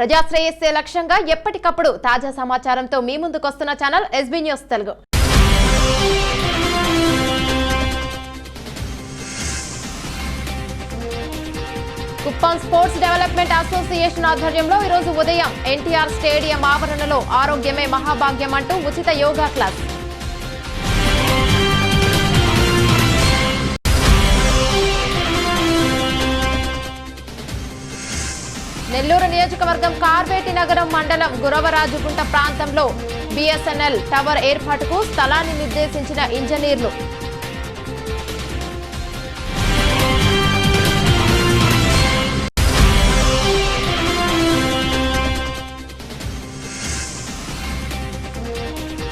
ప్రజాశ్రేయస్సే లక్ష్యంగా ఎప్పటికప్పుడు తాజా సమాచారంతో మీ ముందుకొస్తున్న channel SB news Telugu. Kuppam sports development association ఆధ్వర్యంలో ఈరోజు ఉదయం ఎన్టీఆర్ స్టేడియం ఆవరణలో ఆరోగ్యమే మహాభాగ్యం అంటూ ఉచిత యోగా క్లాస్. నెల్లూరు నియోజకవర్గం కార్వేటి నగరం మండలం గురవరాజుగుంట ప్రాంతంలో బిఎస్ఎన్ఎల్ టవర్ ఏర్పాటుకు స్థలాన్ని నిర్దేశించిన ఇంజనీర్లు.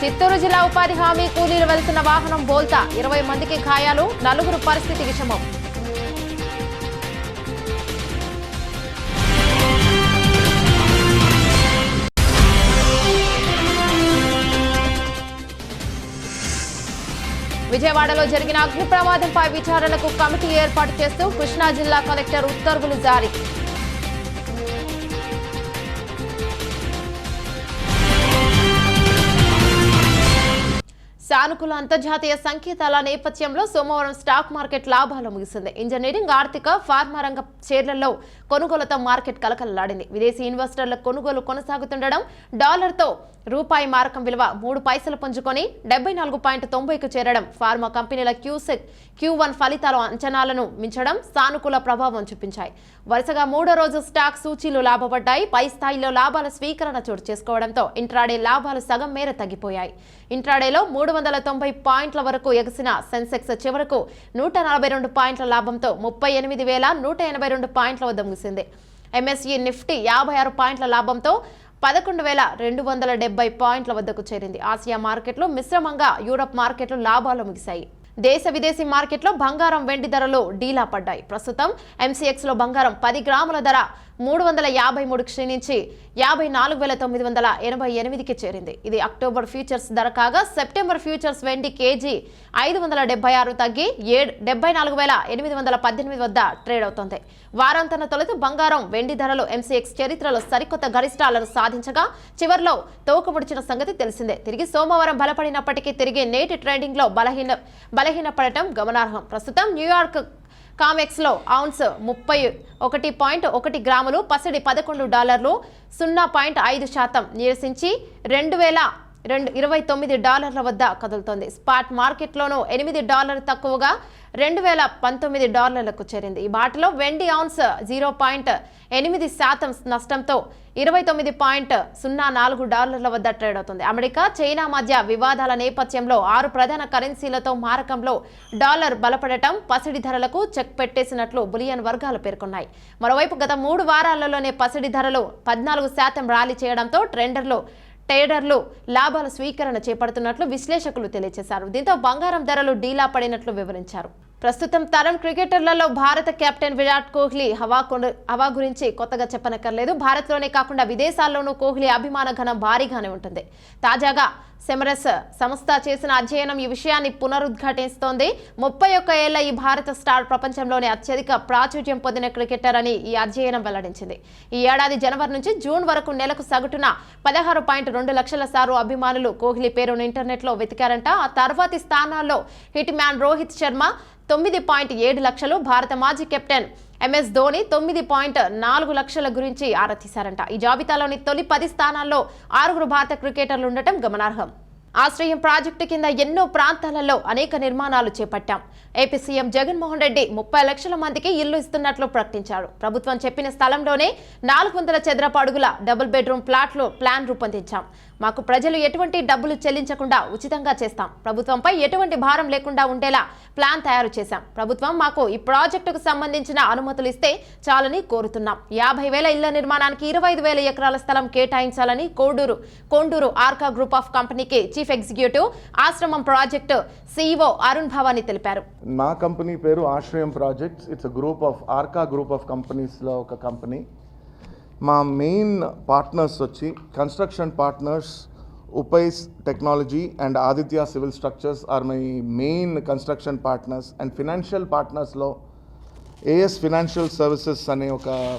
చిత్తూరు జిల్లా ఉపాధి హామీ కూలీలు వెళ్తున్న వాహనం బోల్తా 20 మందికి గాయాలు, 4 పరిస్థితి విషమం. విజయవాడలో జరిగిన అగ్ని ప్రమాదంపై విచారణకు కమిటీ ఏర్పాటు చేస్తూ కృష్ణా జిల్లా కలెక్టర్ ఉత్తర్వులు జారీ. సానుకూల అంతర్జాతీయ సంకేతాల నేపథ్యంలో సోమవారం స్టాక్ మార్కెట్ లాభాలు ముగిసింది. ఇంజనీరింగ్, ఆర్థిక, ఫార్మా రంగ షేర్లలో కొనుగోలుతో మార్కెట్ కలకలలాడింది. విదేశీ ఇన్వెస్టర్ల కొనుగోలు కొనసాగుతుండడం, డాలర్తో రూపాయి మారకం విలువ 3 పైసలు పుంజుకొని 74.90కు చేరడం, ఫార్మా కంపెనీల Q1 ఫలితాల అంచనాలను మించడం సానుకూల ప్రభావం చూపించాయి. వరుసగా 3వ రోజు స్టాక్ సూచీలు లాభపడ్డాయి. పై స్థాయిలో లాభాల స్వీకరణ చోటు చేసుకోవడంతో ఇంట్రాడే లాభాలు సగం మేర తగ్గిపోయాయి. ఇంట్రాడేలో 390 పాయింట్ల వరకు ఎగసిన సెన్సెక్స్ చివరకు 142 పాయింట్ల లాభంతో 38,182 పాయింట్ల వద్ద ముగిసింది. ఎంఎస్ఈ నిఫ్టీ 56 పాయింట్ల లాభంతో 11,270 పాయింట్ల వద్దకు చేరింది. ఆసియా మార్కెట్లు మిశ్రమంగా, యూరప్ మార్కెట్లు లాభాలు ముగిశాయి. దేశ విదేశీ మార్కెట్లో బంగారం, వెండి ధరలు డీలా పడ్డాయి. ప్రస్తుతం ఎంసీఎక్స్ లో బంగారం 10 గ్రాముల ధర 353 క్షీణించి 54,988కి చేరింది. ఇది అక్టోబర్ ఫ్యూచర్స్ ధర కాగా, సెప్టెంబర్ ఫ్యూచర్స్ వెండి కేజీ 576 తగ్గి 74,818 వద్ద ట్రేడ్ అవుతోంది. వారాంతన తొలుత బంగారం, వెండి ధరలు ఎంసీఎక్స్ చరిత్రలో సరికొత్త గరిష్టాలను సాధించగా చివర్లో తోకముడిచిన సంగతి తెలిసిందే. తిరిగి సోమవారం బలపడినప్పటికీ తిరిగి నేటి ట్రేడింగ్ లో బలహీనపడటం గమనార్హం. ప్రస్తుతం న్యూయార్క్ కామెక్స్ లో ఔన్స్ 31.1 గ్రాములు పసిడి $11 0.5% నీరసించి $2,029 వద్ద కదులుతోంది. స్పాట్ మార్కెట్లోనూ $8 తక్కువగా $2,019కు చేరింది. ఈ బాటలో వెండి ఔన్స్ 0.8% నష్టంతో $29.04 వద్ద ట్రేడ్ అవుతుంది. అమెరికా, చైనా మధ్య వివాదాల నేపథ్యంలో 6 ప్రధాన కరెన్సీలతో మారకంలో డాలర్ బలపడటం పసిడి ధరలకు చెక్ పెట్టేసినట్లు బులియన్ వర్గాలు పేర్కొన్నాయి. మరోవైపు గత 3 వారాలలోనే పసిడి ధరలు 14% ర్యాలీ చేయడంతో ట్రేడర్లు లాభాల స్వీకరణ చేపడుతున్నట్లు విశ్లేషకులు తెలియజేశారు. దీంతో బంగారం ధరలు డీలా పడినట్లు వివరించారు. ప్రస్తుతం తరం క్రికెటర్లలో భారత కెప్టెన్ విరాట్ కోహ్లీ హవా గురించి కొత్తగా చెప్పనక్కర్లేదు. భారత్లోనే కాకుండా విదేశాల్లోనూ కోహ్లీ అభిమాన ఘనం భారీగానే ఉంటుంది. తాజాగా సెమరస్ సంస్థ చేసిన అధ్యయనం ఈ విషయాన్ని పునరుద్ఘాటిస్తోంది. 31 ఏళ్ల ఈ భారత స్టార్ ప్రపంచంలోనే అత్యధిక ప్రాచుర్యం పొందిన క్రికెటర్ అని ఈ అధ్యయనం వెల్లడించింది. ఈ ఏడాది జనవరి నుంచి జూన్ వరకు నెలకు సగటున 16.2 లక్షల సార్లు అభిమానులు కోహ్లీ పేరును ఇంటర్నెట్ లో వెతికారంట. ఆ తర్వాతి స్థానాల్లో హిట్ మ్యాన్ రోహిత్ శర్మ 9.7 లక్షలు, భారత మాజీ కెప్టెన్ ఎంఎస్ ధోని 9.4 లక్షల గురించి ఆరా తీశారంట. ఈ జాబితాలోని తొలి 10 స్థానాల్లో 6 భారత క్రికెటర్లు ఉండటం గమనార్హం. ఆశ్రయం ప్రాజెక్టు కింద ఎన్నో ప్రాంతాలలో అనేక నిర్మాణాలు చేపట్టాం. ఏపీ సీఎం జగన్మోహన్ రెడ్డి 30 లక్షల మందికి ఇల్లు ఇస్తున్నట్లు ప్రకటించారు. ప్రభుత్వం చెప్పిన స్థలంలోనే 400 చదరపు అడుగుల డబుల్ బెడ్రూమ్ ప్లాన్ రూపొందించాం. మాకు ప్రజలు ఎటువంటి డబ్బులు చెల్లించకుండా ఉచితంగా చేస్తాం. ప్రభుత్వంపై ఎటువంటి భారం లేకుండా ఉండేలా ప్లాన్ తయారు చేశాం. ప్రభుత్వం మాకు ఈ ప్రాజెక్టుకు సంబంధించిన అనుమతులు ఇస్తే చాలని కోరుతున్నాం. 50,000 ఇళ్ల నిర్మాణానికి 25,000 ఎకరాల స్థలం కేటాయించాలని కోండూరు ఆర్కా గ్రూప్ ఆఫ్ కంపెనీకి chief executive Ashramam project CEO Arun Bhavani తెలిపారు. మా కంపెనీ పేరు Ashrayam projects. It's a group of Arka group of కంపెనీస్లో ఒక కంపెనీ. మా మెయిన్ పార్ట్నర్స్ వచ్చి construction partners Upais Technology and Aditya Civil Structures are my main construction partners, and financial partners lo AS Financial Services ane oka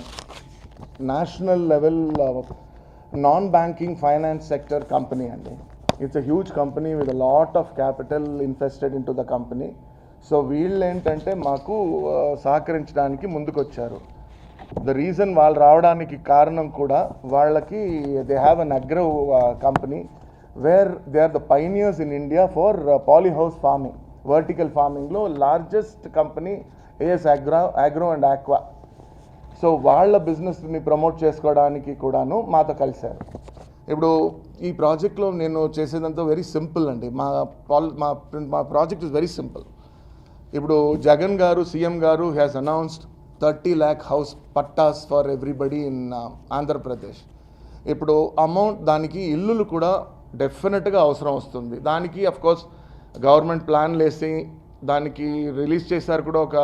national level non banking finance sector company అండి. It's a huge company with a lot of capital invested in to the company. So వీళ్ళు ఏంటంటే మాకు సహకరించడానికి ముందుకొచ్చారు. The reason వాళ్ళు రావడానికి కారణం కూడా వాళ్ళకి they have an agro company where they are the pioneers in India for polyhouse farming, vertical ఫార్మింగ్లో largest company AS agro and aqua. So వాళ్ళ బిజినెస్ని ప్రమోట్ చేసుకోవడానికి కూడాను మాతో కలిశారు. ఇప్పుడు ఈ ప్రాజెక్ట్లో నేను చేసేదంతా వెరీ సింపుల్ అండి. మా ప్రాజెక్ట్ ఇస్ వెరీ సింపుల్. ఇప్పుడు జగన్ గారు సీఎం గారు has announced 30 lakh house pattas for everybody in Andhra Pradesh. ఇప్పుడు అమౌంట్ దానికి ఇల్లులు కూడా డెఫినెట్గా అవసరం వస్తుంది. దానికి అఫ్కోర్స్ గవర్నమెంట్ ప్లాన్లు వేసి దానికి రిలీజ్ చేశారు, కూడా ఒక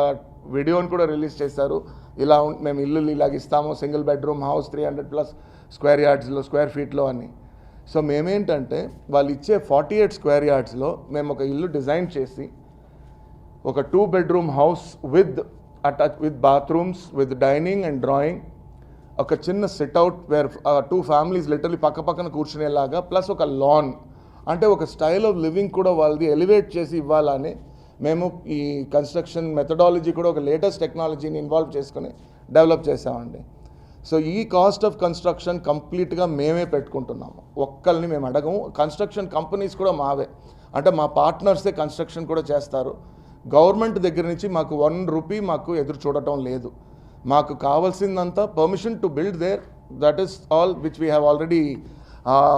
వీడియోని కూడా రిలీజ్ చేశారు. ఇలా మేము ఇల్లులు ఇలాగ ఇస్తాము, సింగిల్ బెడ్రూమ్ హౌస్ 300+ స్క్వేర్ యార్డ్స్లో స్క్వేర్ ఫీట్లో అని. సో మేమేంటంటే వాళ్ళు ఇచ్చే 48 స్క్వేర్ యార్డ్స్లో మేము ఒక ఇల్లు డిజైన్ చేసి ఒక 2 bedroom house with bathrooms, with dining and drawing, ఒక చిన్న సిట్అవుట్ వేర్ 2 families లిటరలీ పక్క పక్కన కూర్చునేలాగా, ప్లస్ ఒక లాన్, అంటే ఒక స్టైల్ ఆఫ్ లివింగ్ కూడా వాళ్ళది ఎలివేట్ చేసి ఇవ్వాలని మేము ఈ కన్స్ట్రక్షన్ మెథడాలజీ కూడా ఒక లేటెస్ట్ టెక్నాలజీని ఇన్వాల్వ్ చేసుకొని డెవలప్ చేసామండి. సో ఈ కాస్ట్ ఆఫ్ కన్స్ట్రక్షన్ కంప్లీట్గా మేమే పెట్టుకుంటున్నాము, ఒక్కరిని మేము అడగము. కన్స్ట్రక్షన్ కంపెనీస్ కూడా మావే, అంటే మా పార్ట్నర్సే కన్స్ట్రక్షన్ కూడా చేస్తారు. గవర్నమెంట్ దగ్గర నుంచి మాకు 1 రూపీ మాకు ఎదురు చూడటం లేదు. మాకు కావాల్సిందంతా permission to build there, that is all which we have already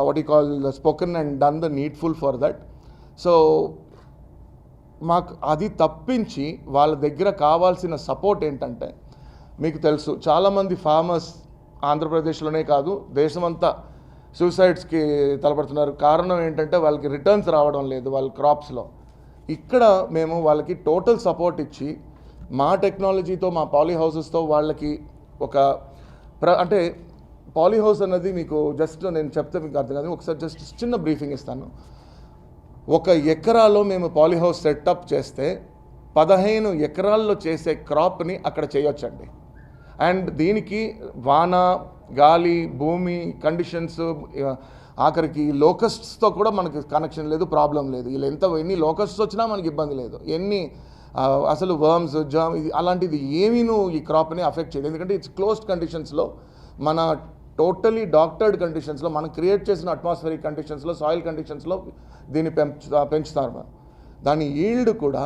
what you call spoken and done the needful for that. So మాకు అది తప్పించి వాళ్ళ దగ్గర కావాల్సిన సపోర్ట్ ఏంటంటే, మీకు తెలుసు చాలామంది ఫార్మర్స్ ఆంధ్రప్రదేశ్లోనే కాదు దేశమంతా సూసైడ్స్కి తలపడుతున్నారు. కారణం ఏంటంటే వాళ్ళకి రిటర్న్స్ రావడం లేదు వాళ్ళ క్రాప్స్లో. ఇక్కడ మేము వాళ్ళకి టోటల్ సపోర్ట్ ఇచ్చి మా టెక్నాలజీతో, మా పాలీ హౌసెస్తో వాళ్ళకి ఒక అంటే పాలీ హౌస్ అన్నది మీకు జస్ట్ నేను చెప్తే మీకు అర్థం కాదు, ఒకసారి జస్ట్ చిన్న బ్రీఫింగ్ ఇస్తాను. 1 ఎకరాలో మేము పాలీ హౌస్ సెటప్ చేస్తే 15 ఎకరాల్లో చేసే క్రాప్ని అక్కడ చేయొచ్చండి. అండ్ దీనికి వాన, గాలి, భూమి కండిషన్స్, ఆఖరికి లోకస్ట్స్తో కూడా మనకి కనెక్షన్ లేదు, ప్రాబ్లం లేదు. వీళ్ళు ఎన్ని లోకస్ట్స్ వచ్చినా మనకి ఇబ్బంది లేదు. అసలు వర్మ్స్, జామ్ అలాంటిది ఏమీను ఈ క్రాప్ని అఫెక్ట్ చేయలేదు. ఎందుకంటే ఇట్స్ క్లోజ్డ్ కండిషన్స్లో, మన టోటలీ డాక్టర్డ్ కండిషన్స్లో, మనం క్రియేట్ చేసిన అట్మాస్ఫియరిక్ కండిషన్స్లో, సాయిల్ కండిషన్స్లో దీన్ని పెంచుతారు మనం. దాని ఈల్డ్ కూడా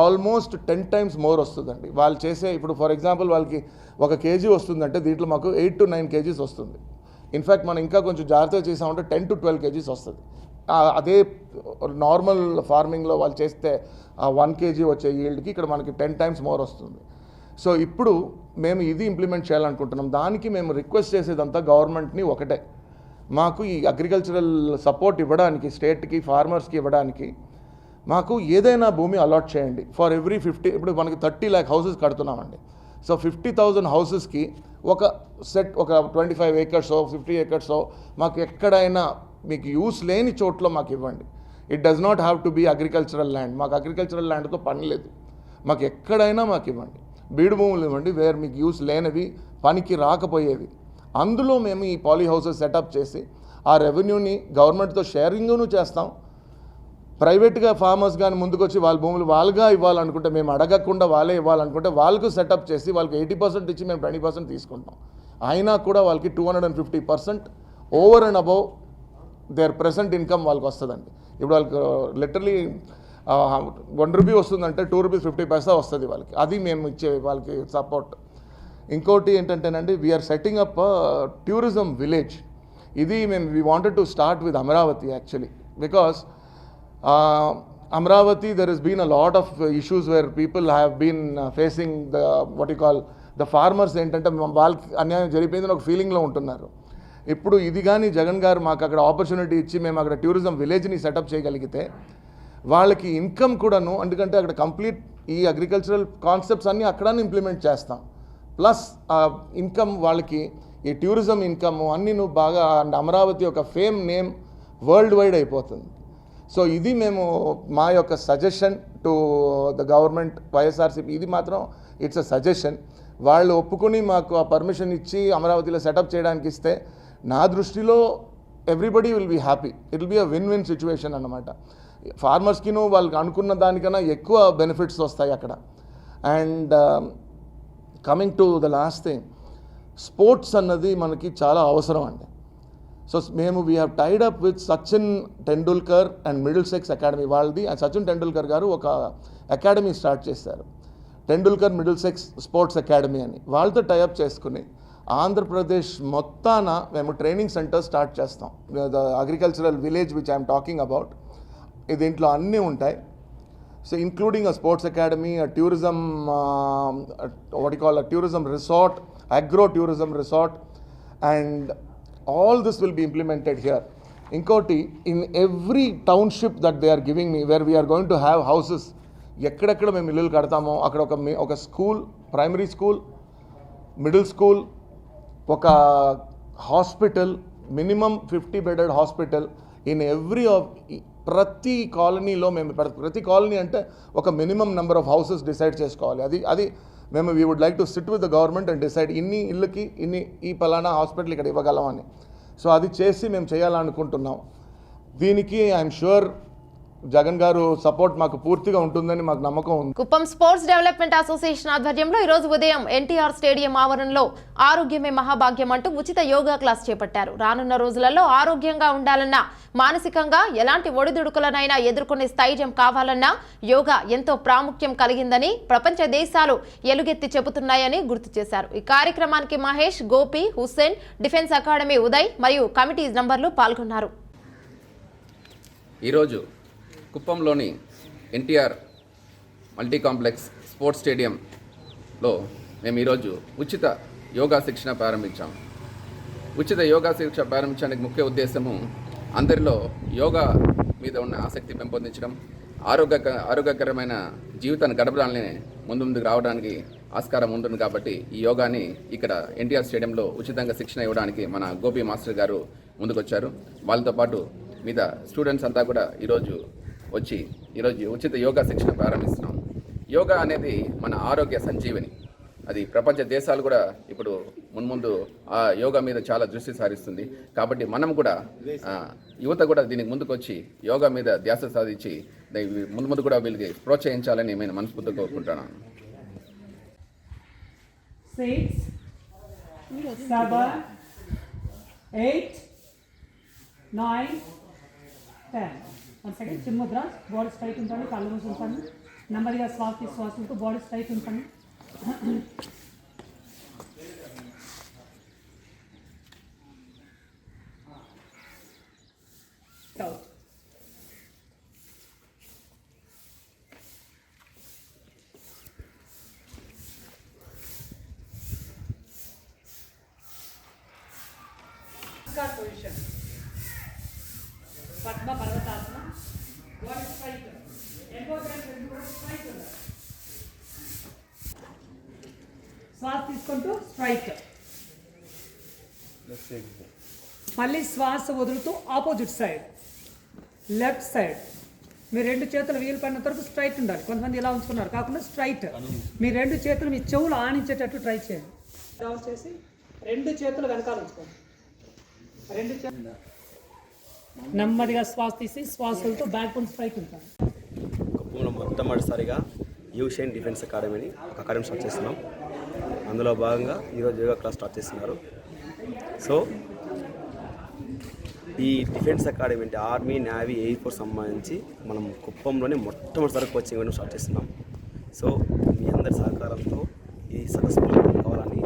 ఆల్మోస్ట్ 10 times మోర్ వస్తుందండి. వాళ్ళు చేసే ఇప్పుడు ఫర్ ఎగ్జాంపుల్ వాళ్ళకి 1 kg వస్తుందంటే దీంట్లో మాకు 8 to 9 kgs వస్తుంది. ఇన్ఫ్యాక్ట్ మనం ఇంకా కొంచెం జాగ్రత్తగా చేసామంటే 10 to 12 kgs వస్తుంది. అదే నార్మల్ ఫార్మింగ్లో వాళ్ళు చేస్తే 1 kg వచ్చే ఈల్డ్కి ఇక్కడ మనకి 10 times మోర్ వస్తుంది. సో ఇప్పుడు మేము ఇది ఇంప్లిమెంట్ చేయాలనుకుంటున్నాం. దానికి మేము రిక్వెస్ట్ చేసేదంతా గవర్నమెంట్ని ఒకటే, మాకు ఈ అగ్రికల్చరల్ సపోర్ట్ ఇవ్వడానికి, స్టేట్కి ఫార్మర్స్కి ఇవ్వడానికి మాకు ఏదైనా భూమి అలాట్ చేయండి. ఫర్ ఎవ్రీ 50, ఇప్పుడు మనకి 30 lakh హౌసెస్ కడుతున్నామండి. సో 50,000 హౌసెస్కి ఒక సెట్, ఒక 25 acres 50 acres మాకు ఎక్కడైనా మీకు యూస్ లేని చోట్ల మాకు ఇవ్వండి. It does not have to be agricultural land. మాకు అగ్రికల్చరల్ ల్యాండ్తో పని లేదు. మాకు ఎక్కడైనా మాకు ఇవ్వండి, బీడు భూములు ఇవ్వండి, వేర్ మీకు యూస్ లేనివి, పనికి రాకపోయేవి. అందులో మేము ఈ పాలీ హౌసెస్ సెటప్ చేసి ఆ రెవెన్యూని గవర్నమెంట్తో షేరింగ్ను చేస్తాం. ప్రైవేట్గా ఫార్మర్స్ కానీ ముందుకు వచ్చి వాళ్ళ భూములు వాళ్ళుగా ఇవ్వాలనుకుంటే, మేము అడగకుండా వాళ్ళే ఇవ్వాలనుకుంటే వాళ్ళకు సెటప్ చేసి వాళ్ళకి 80% ఇచ్చి మేము 20% తీసుకుంటాం. అయినా కూడా వాళ్ళకి 250% over and above their present income వాళ్ళకి వస్తుందండి. ఇప్పుడు వాళ్ళకి లిటరలీ 1 రూపీ వస్తుందంటే 2 రూపీస్ 50 పైసా వస్తుంది వాళ్ళకి. అది మేము ఇచ్చే వాళ్ళకి సపోర్ట్. ఇంకోటి ఏంటంటేనండి, we're setting up tourism village. ఇది మేము we wanted to start with Amaravati actually, because Amravati, there has been a lot of issues where people have been facing the what you call the farmers ఏంటంటే వాళ్ళకి అన్యాయం జరిగిపోయిందని ఒక ఫీలింగ్లో ఉంటున్నారు. ఇప్పుడు ఇది కానీ జగన్ గారు మాకు అక్కడ ఆపర్చునిటీ ఇచ్చి మేము అక్కడ టూరిజం విలేజ్ని సెటప్ చేయగలిగితే వాళ్ళకి ఇన్కమ్ కూడాను, ఎందుకంటే అక్కడ కంప్లీట్ ఈ అగ్రికల్చరల్ కాన్సెప్ట్స్ అన్నీ అక్కడనే ఇంప్లిమెంట్ చేస్తాం. ప్లస్ ఇన్కమ్ వాళ్ళకి ఈ టూరిజం ఇన్కమ్ అన్నీ బాగా, అండ్ అమరావతి యొక్క ఫేమ్ నేమ్ వరల్డ్ వైడ్ అయిపోతుంది. సో ఇది మేము మా యొక్క suggestion to the government YSRCP. ఇది మాత్రం ఇట్స్ అ సజెషన్. వాళ్ళు ఒప్పుకొని మాకు ఆ పర్మిషన్ ఇచ్చి అమరావతిలో సెటప్ చేయడానికి ఇస్తే నా దృష్టిలో everybody will be happy. It will be a win situation అన్నమాట. ఫార్మర్స్కిను వాళ్ళకి అనుకున్న దానికన్నా ఎక్కువ బెనిఫిట్స్ వస్తాయి అక్కడ. And coming to the last thing, sports అన్నది మనకి చాలా అవసరం అండి. So we have tied up with Sachin Tendulkar and Middlesex academy వాళ్ళది. సచిన్ టెండూల్కర్ గారు ఒక అకాడమీ స్టార్ట్ చేశారు, Tendulkar Middlesex sports academy అని. వాళ్ళతో టైఅప్ చేసుకుని ఆంధ్రప్రదేశ్ మొత్తాన మేము ట్రైనింగ్ సెంటర్ స్టార్ట్ చేస్తాం. The agricultural village which I'm talking about, దీంట్లో అన్నీ ఉంటాయి. So including a sports academy, a tourism, a tourism resort, agro tourism resort, and all this will be implemented here. Inkoti, in every township that they are giving me, where we are going to have houses, ఎక్కడెక్కడ మేము ఇల్లులు కడతామో అక్కడ ఒక school, primary school, middle school, ఒక hospital, minimum 50 bedded hospital in every ప్రతి కాలనీలో మేము ప్రతి కాలనీ అంటే ఒక minimum number of houses decide చేసుకోవాలి. అది మేము we would like to sit with the government and decide ఇన్ని ఇళ్ళకి ఈ పలానా హాస్పిటల్ ఇక్కడ ఇవ్వగలమని. సో అది చేసి మేము చేయాలనుకుంటున్నాం. దీనికి ఐఎమ్ షూర్ జగన్ గారు సపోర్ట్ మాకు పూర్తిగా ఉంటుందని మాకు నమ్మకం ఉంది. కుప్పం స్పోర్ట్స్ డెవలప్మెంట్ అసోసియేషన్ ఆధ్వర్యంలో ఈరోజు ఉదయం ఎన్టీఆర్ స్టేడియం ఆవరణలో ఆరోగ్యమే మహాభాగ్యం అంటూ ఉచిత యోగా క్లాస్ చేపట్టారు. రానున్న రోజులలో ఆరోగ్యంగా ఉండాలన్నా, మానసికంగా ఎలాంటి ఒడిదుడుకులనైనా ఎదుర్కొనే స్థైర్యం కావాలన్నా యోగా ఎంతో ప్రాముఖ్యం కలిగిందని ప్రపంచ దేశాలు ఎలుగెత్తి చెబుతున్నాయని గుర్తు చేశారు. ఈ కార్యక్రమానికి మహేష్, గోపి, హుస్సేన్, డిఫెన్స్ అకాడమీ ఉదయ్ మరియు కమిటీ మెంబర్లు పాల్గొన్నారు. ఈరోజు కుప్పంలోని ఎన్టీఆర్ మల్టీ కాంప్లెక్స్ స్పోర్ట్స్ స్టేడియంలో మేము ఈరోజు ఉచిత యోగా శిక్షణ ప్రారంభించాము. ఉచిత యోగా శిక్షణ ప్రారంభించడానికి ముఖ్య ఉద్దేశము అందరిలో యోగా మీద ఉన్న ఆసక్తి పెంపొందించడం, ఆరోగ్యకరమైన జీవితాన్ని గడపడాలని ముందుకు రావడానికి ఆస్కారం ఉంటుంది. కాబట్టి ఈ యోగాని ఇక్కడ ఎన్టీఆర్ స్టేడియంలో ఉచితంగా శిక్షణ ఇవ్వడానికి మన గోపి మాస్టర్ గారు ముందుకొచ్చారు. వాళ్ళతో పాటు మిగతా స్టూడెంట్స్ అంతా కూడా ఈరోజు ఉచిత యోగా శిక్షణ ప్రారంభిస్తున్నాం. యోగా అనేది మన ఆరోగ్య సంజీవని. అది ప్రపంచ దేశాలు కూడా ఇప్పుడు మున్ముందు ఆ యోగా మీద చాలా దృష్టి సారిస్తుంది. కాబట్టి మనం కూడా యువత కూడా దీనికి ముందుకు వచ్చి యోగా మీద ధ్యాస సాధించి ముందు కూడా వీళ్ళకి ప్రోత్సహించాలని నేను మనస్ఫూర్తిగా కోరుకుంటున్నాను. 6, 7, 8, 9, 10. 1 second. చిన్ముద్ర, బాడీ స్ట్రైట్ ఉంటుంది, కళ్ళు మూసి ఉంటుంది. నెమ్మదిగా శ్వాసంతో బాడీ స్ట్రైట్ ఉంటుంది. Position Padma పర్వతాసన, body straight, elbow joint కూడా స్ట్రైట్ ఉండాలి. శ్వాస తీసుకుంటూ స్ట్రైట్, మళ్ళీ శ్వాస వదులుతూ ఆపోజిట్ సైడ్, లెఫ్ట్ సైడ్. మీ 2 చేతులు వీలు పడినంత వరకు స్ట్రైట్ ఉండాలి. కొంతమంది ఇలా ఉంచుకున్నారు, కాకుండా స్ట్రైట్. మీ 2 చేతులు మీ చెవులు ఆనించేటట్టు ట్రై చేయండి. డౌన్ చేసి 2 చేతులు వెనకాల ఉంచుకోండి. 2 చేతులు నెమ్మదిగా శ్వాస తీసి శ్వాసలతో బ్యాక్ బోన్ స్ట్రైక్ ఉంటాం. కుప్పంలో మొట్టమొదటిసారిగా యూషియన్ డిఫెన్స్ అకాడమీని ఒక అకాడమీ స్టార్ట్ చేస్తున్నాం. అందులో భాగంగా ఈరోజు యోగా క్లాస్ స్టార్ట్ చేస్తున్నారు. సో ఈ డిఫెన్స్ అకాడమీ అంటే ఆర్మీ, నేవీ, ఎయిర్ ఫోర్స్ సంబంధించి మనం కుప్పంలోనే మొట్టమొదటిసారి కోచింగ్ ఇవ్వడం స్టార్ట్ చేస్తున్నాం. సో మీ అందరి సహకారంతో ఈ సక్సెస్ఫుల్ కావాలని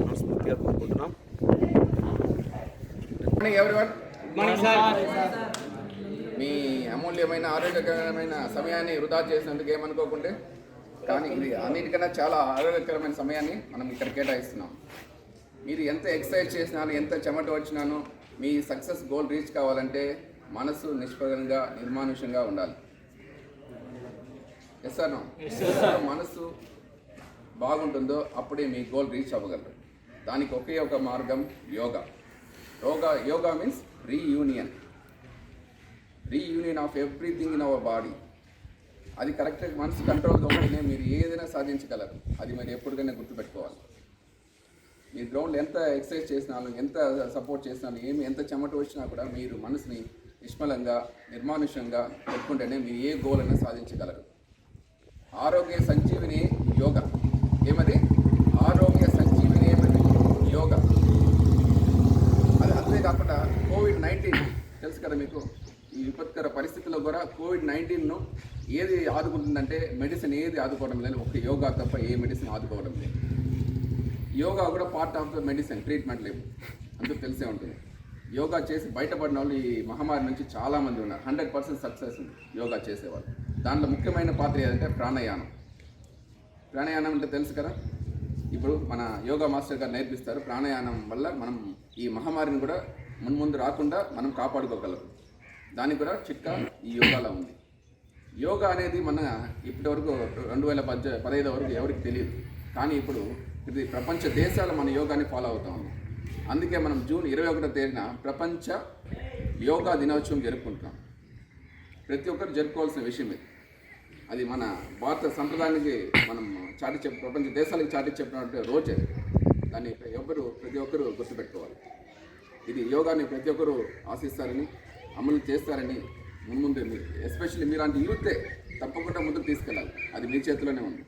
మనస్ఫూర్తిగా కోరుకుంటున్నాం. మీ అమూల్యమైన ఆరోగ్యకరమైన సమయాన్ని వృధా చేసినందుకు ఏమనుకోకుంటే, కానీ ఇది అన్నిటికన్నా చాలా ఆరోగ్యకరమైన సమయాన్ని మనం ఇక్కడ కేటాయిస్తున్నాం. మీరు ఎంత ఎక్సర్సైజ్ చేసినాను, ఎంత చెమట వచ్చినాను, మీ సక్సెస్ గోల్ రీచ్ కావాలంటే మనసు నిష్పరంగా, నిర్మానుషంగా ఉండాలి. ఎస్ సార్, మనసు బాగుంటుందో అప్పుడే మీ గోల్ రీచ్ అవ్వగలరు. దానికి ఒకే ఒక మార్గం yoga. Yoga means reunion of everything in our body. అది కరెక్ట్గా మనసు కంట్రోల్గా ఉంటేనే మీరు ఏదైనా సాధించగలరు. అది మీరు ఎప్పటికైనా గుర్తుపెట్టుకోవాలి. మీరు గ్రౌండ్లో ఎంత ఎక్సర్సైజ్ చేసినా ఎంత సపోర్ట్ చేసినా ఎంత చెమట వచ్చినా కూడా మీరు మనసుని నిష్మలంగా నిర్మానుష్యంగా పెట్టుకుంటేనే మీరు ఏ గోల్ అయినా సాధించగలరు. ఆరోగ్య సంజీవిని యోగా. ఏమది? ఆరోగ్య సంజీవిని ఏమది? యోగా. అది అంతేకాకుండా కోవిడ్-19 తెలుసు కదా మీకు. ఈ విపత్కర పరిస్థితుల్లో కూడా కోవిడ్-19ను ఏది ఆదుకుంటుందంటే మెడిసిన్ ఏది ఆదుకోవడం లేదు, ఒక యోగా తప్ప ఏ మెడిసిన్ ఆదుకోవడం లేదు. యోగా కూడా part of the medicine, treatment లేదు, అందుకు తెలిసే ఉంటుంది. యోగా చేసి బయటపడిన వాళ్ళు ఈ మహమ్మారి నుంచి చాలామంది ఉన్నారు. 100% సక్సెస్ ఉంది యోగా చేసేవాళ్ళు. దాంట్లో ముఖ్యమైన పాత్ర ఏదంటే ప్రాణాయామం. ప్రాణాయామం అంటే తెలుసు కదా. ఇప్పుడు మన యోగా మాస్టర్ గారు నేర్పిస్తారు. ప్రాణాయామం వల్ల మనం ఈ మహమ్మారిని కూడా ముందు రాకుండా మనం కాపాడుకోగలం. దానికి కూడా చిట్కా ఈ యోగాలో ఉంది. యోగా అనేది మన ఇప్పటి వరకు 2015 వరకు ఎవరికి తెలియదు, కానీ ఇప్పుడు ఇది ప్రపంచ దేశాలు మన యోగాని ఫాలో అవుతా ఉంది. అందుకే మనం జూన్ 21వ తేదీన ప్రపంచ యోగా దినోత్సవం జరుపుకుంటున్నాం. ప్రతి ఒక్కరు జరుపుకోవాల్సిన విషయం ఇది. అది మన భారత సంప్రదాయానికి మనం ప్రపంచ దేశాలకు చాటి చెప్పినట్టు రోజు అది. దాన్ని ప్రతి ఒక్కరు గుర్తుపెట్టుకోవాలి. ఇది యోగాని ప్రతి ఒక్కరు ఆశిస్తారని, అమలు చేస్తారని ముందు ఎస్పెషల్లీ మీలాంటి యూతే తప్పకుండా ముందుకు తీసుకెళ్ళాలి. అది మీ చేతిలోనే ఉంది.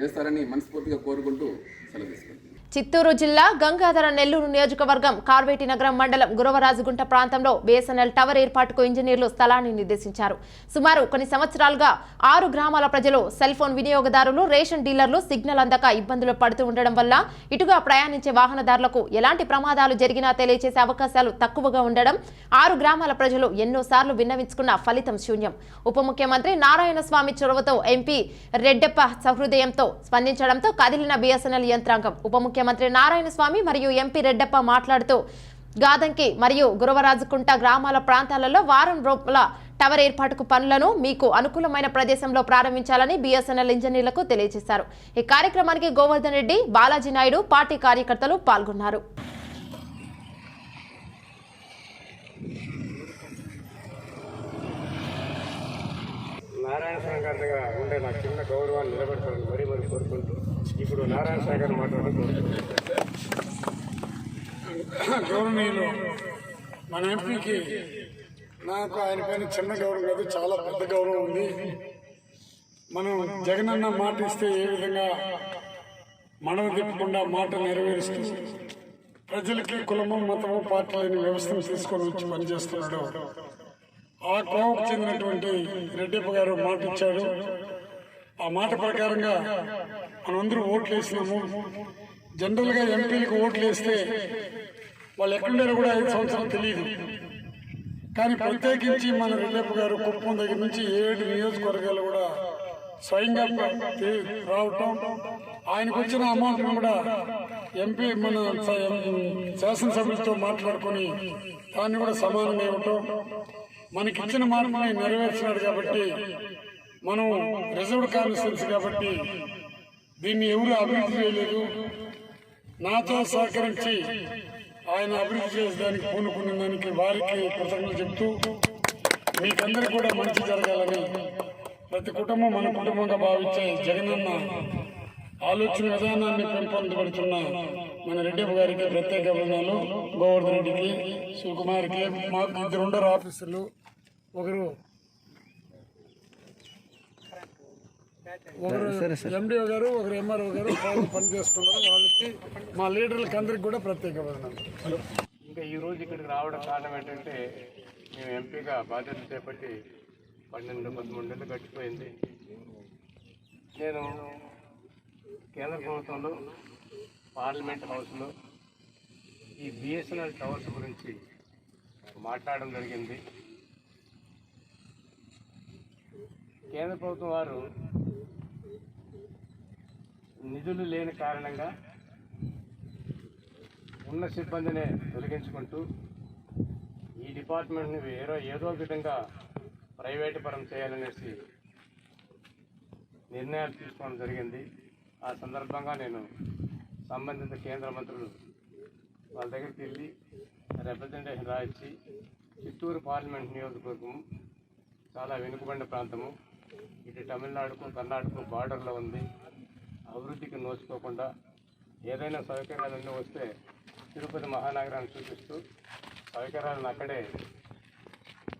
చేస్తారని మనస్ఫూర్తిగా కోరుకుంటూ సెలవు తీసుకుంటాను. చిత్తూరు జిల్లా గంగాధర నెల్లూరు నియోజకవర్గం కార్వేటి నగరం మండలం గురవరాజుగుంట ప్రాంతంలో BSNL టవర్ ఏర్పాటుకు ఇంజనీర్లు స్థలాన్ని నిర్దేశించారు. సుమారు కొన్ని సంవత్సరాలుగా 6 గ్రామాల ప్రజలు సెల్ ఫోన్ వినియోగదారులు, రేషన్ డీలర్లు సిగ్నల్ అందక ఇబ్బందులు పడుతూ ఉండడం వల్ల ఇటుగా ప్రయాణించే వాహనదారులకు ఎలాంటి ప్రమాదాలు జరిగినా తెలియజేసే అవకాశాలు తక్కువగా ఉండడం 6 గ్రామాల ప్రజలు ఎన్నోసార్లు విన్నవించుకున్న ఫలితం శూన్యం. ఉప ముఖ్యమంత్రి నారాయణ స్వామి చొరవతో ఎంపీ రెడ్డెప్ప సహృదయంతో స్పందించడంతో కదిలిన BSNL యంత్రాంగం. ఉప ముఖ్యమంత్రి నారాయణ స్వామి మరియు ఎంపీ రెడ్డప్ప మాట్లాడుతూ గాదంకి మరియు గురవరాజుకుంట గ్రామాల ప్రాంతాలలో వారం రోజుల టవర్ ఏర్పాటుకు పనులను మీకు అనుకూలమైన ప్రదేశంలో ప్రారంభించాలని BSNL ఇంజనీర్లకు తెలియజేశారు. ఈ కార్యక్రమానికి గోవర్ధన్ రెడ్డి, బాలాజీ నాయుడు పార్టీ కార్యకర్తలు పాల్గొన్నారు. నారాయణ స్వామి గారి దగ్గర ఉండే నాకు చిన్న గౌరవాన్ని నిలబెడతారని మరీ కోరుకుంటూ ఇప్పుడు నారాయణ స్వామి గారిని మాట్లాడుకుంటున్నాను. గౌరవనీయులు మన ఎంపీకి నాకు ఆయన పైన చిన్న గౌరవం కాదు, చాలా పెద్ద గౌరవం ఉంది. మనం జగనన్న మాట ఇస్తే ఏ విధంగా మనవ తిప్పకుండా మాట నెరవేరుస్తూ ప్రజలకి కులము, మతము, పార్టీ లేని వ్యవస్థను తీసుకొని వచ్చి పనిచేస్తున్నాడు. ఆ కోవకు చెందినటువంటి రెడ్డప్ప గారు మాట ఇచ్చాడు. ఆ మాట ప్రకారంగా మనందరూ ఓట్లు వేసినాము. జనరల్గా ఎంపీలకు ఓట్లు వేస్తే వాళ్ళు ఎక్కడుండారో కూడా 5 సంవత్సరాలు తెలియదు. కానీ ప్రత్యేకించి మన రెడ్డప్ప గారు కుప్పం దగ్గర నుంచి 7 నియోజకవర్గాలు కూడా స్వయంగా రావటం, ఆయనకు వచ్చిన అమౌంట్ను కూడా ఎంపీ మన శాసనసభ్యులతో మాట్లాడుకొని దాన్ని కూడా సమానంగా ఇవ్వటం, మనకిచ్చిన మార్పుని నెరవేర్చినాడు. కాబట్టి మనం రిజర్వ్డ్ కాన్స్టిట్యున్సీ కాబట్టి దీన్ని ఎవరు అభివృద్ధి చేయలేదు. నాతో సహకరించి ఆయన అభివృద్ధి చేసేదానికి పూనుకున్న దానికి వారికి కృతజ్ఞతలు చెప్తూ మీకందరికీ కూడా మంచి జరగాలని ప్రతి కుటుంబం మన కుటుంబంగా భావించే జగనన్న ఆలోచన విధానాన్ని పెంపొందబడుతున్న మన రెడ్డప్ప గారికి ప్రత్యేక అభినందనలు. గోవర్ధన్ రెడ్డికి, శివకుమార్కి, మాకు 2 ఉండరు ఆఫీసర్లు, ఒకరు ఎండిఓ గారు, ఒకరు MRO గారు పనిచేస్తున్నారు. వాళ్ళకి మా లీడర్లకి అందరికి కూడా ప్రత్యేక అభినందనలు. ఇంకా ఈరోజు ఇక్కడికి రావడం కారణం ఏంటంటే మేము ఎంపీగా బాధ్యత చేపట్టి 12-13 నెలలు గడిచిపోయింది. నేను కేంద్ర ప్రభుత్వంలో పార్లమెంట్ హౌస్లో ఈ BSNL టవర్స్ గురించి మాట్లాడడం జరిగింది. కేంద్ర ప్రభుత్వం వారు నిధులు లేని కారణంగా ఉన్న సిబ్బందిని తొలగించుకుంటూ ఈ డిపార్ట్మెంట్ని ఏదో విధంగా ప్రైవేటు పరం చేయాలనేసి నిర్ణయాలు తీసుకోవడం జరిగింది. ఆ సందర్భంగా నేను సంబంధిత కేంద్ర మంత్రులు వాళ్ళ దగ్గరికి వెళ్ళి రిప్రజెంటేషన్ రాయించి చిత్తూరు పార్లమెంట్ నియోజకవర్గం చాలా వెనుకబడిన ప్రాంతము, ఇటు తమిళనాడుకు కర్ణాటకకు బార్డర్లో ఉంది, అభివృద్ధికి నోచుకోకుండా ఏదైనా సౌకర్యాలన్నీ వస్తే తిరుపతి మహానగరాన్ని చూపిస్తూ సౌకర్యాలను అక్కడే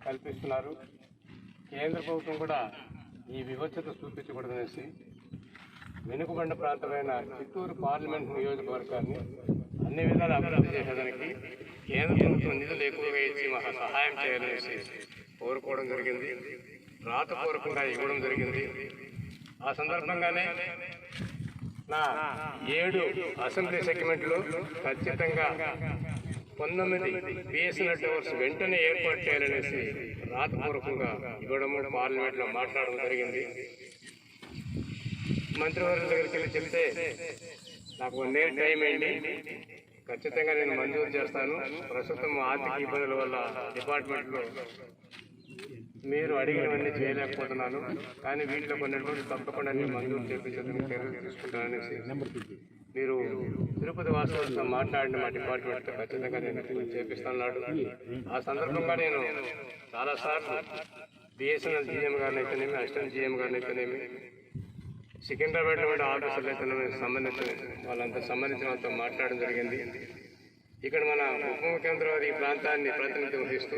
కల్పిస్తున్నారు. కేంద్ర ప్రభుత్వం కూడా ఈ వివక్షత చూపించకూడదనేసి వెనుకబడిన ప్రాంతమైన చిత్తూరు పార్లమెంట్ నియోజకవర్గాన్ని అన్ని విధాలు అభివృద్ధి చేసేదానికి కేంద్ర ప్రభుత్వం నిధులు ఎక్కువగా ఇచ్చి మాకు సహాయం చేయాలనేసి కోరుకోవడం జరిగింది. రాతపూర్వకంగా ఇవ్వడం జరిగింది. ఆ సందర్భంగానే నా 7 అసెంబ్లీ సెగ్మెంట్లో ఖచ్చితంగా 19 బిఎస్ఎన్ఎల్ టవర్స్ వెంటనే ఏర్పాటు చేయాలనేసి రాతపూర్వకంగా ఇవ్వడము పార్లమెంట్లో మాట్లాడడం జరిగింది. మంత్రివర్గం దగ్గరికి వెళ్ళి చెప్తే నాకు 1 year టైం అయింది, ఖచ్చితంగా నేను మంజూరు చేస్తాను. ప్రస్తుతం ఆర్థిక ఇబ్బందుల వల్ల డిపార్ట్మెంట్లో మీరు అడిగినవన్నీ చేయలేకపోతున్నాను, కానీ వీటిలో కొన్ని రోజులు తప్పకుండా నేను మంజూరు చేయించేందుకు చర్యలు తీసుకుంటాననేసి మీరు తిరుపతి వాసులతో మాట్లాడిన మా డిపార్ట్మెంట్తో ఖచ్చితంగా నేను చేపిస్తున్నాడు. ఆ సందర్భంగా నేను చాలాసార్లు బిఎస్ఎన్ఎల్ జీఎం గారిని అయితేనేమి, అసిస్టెంట్ జీఎం గారిని అయితేనేమి, సికింద్రాబాద్లో ఉండే ఆఫీసర్లు అయితేనేమి వాళ్ళంతా సంబంధించిన వాళ్ళతో మాట్లాడడం జరిగింది. ఇక్కడ మన ఉప ముఖ్యమంత్రి వారు ఈ ప్రాంతాన్ని ప్రాతినిధ్యం వహిస్తూ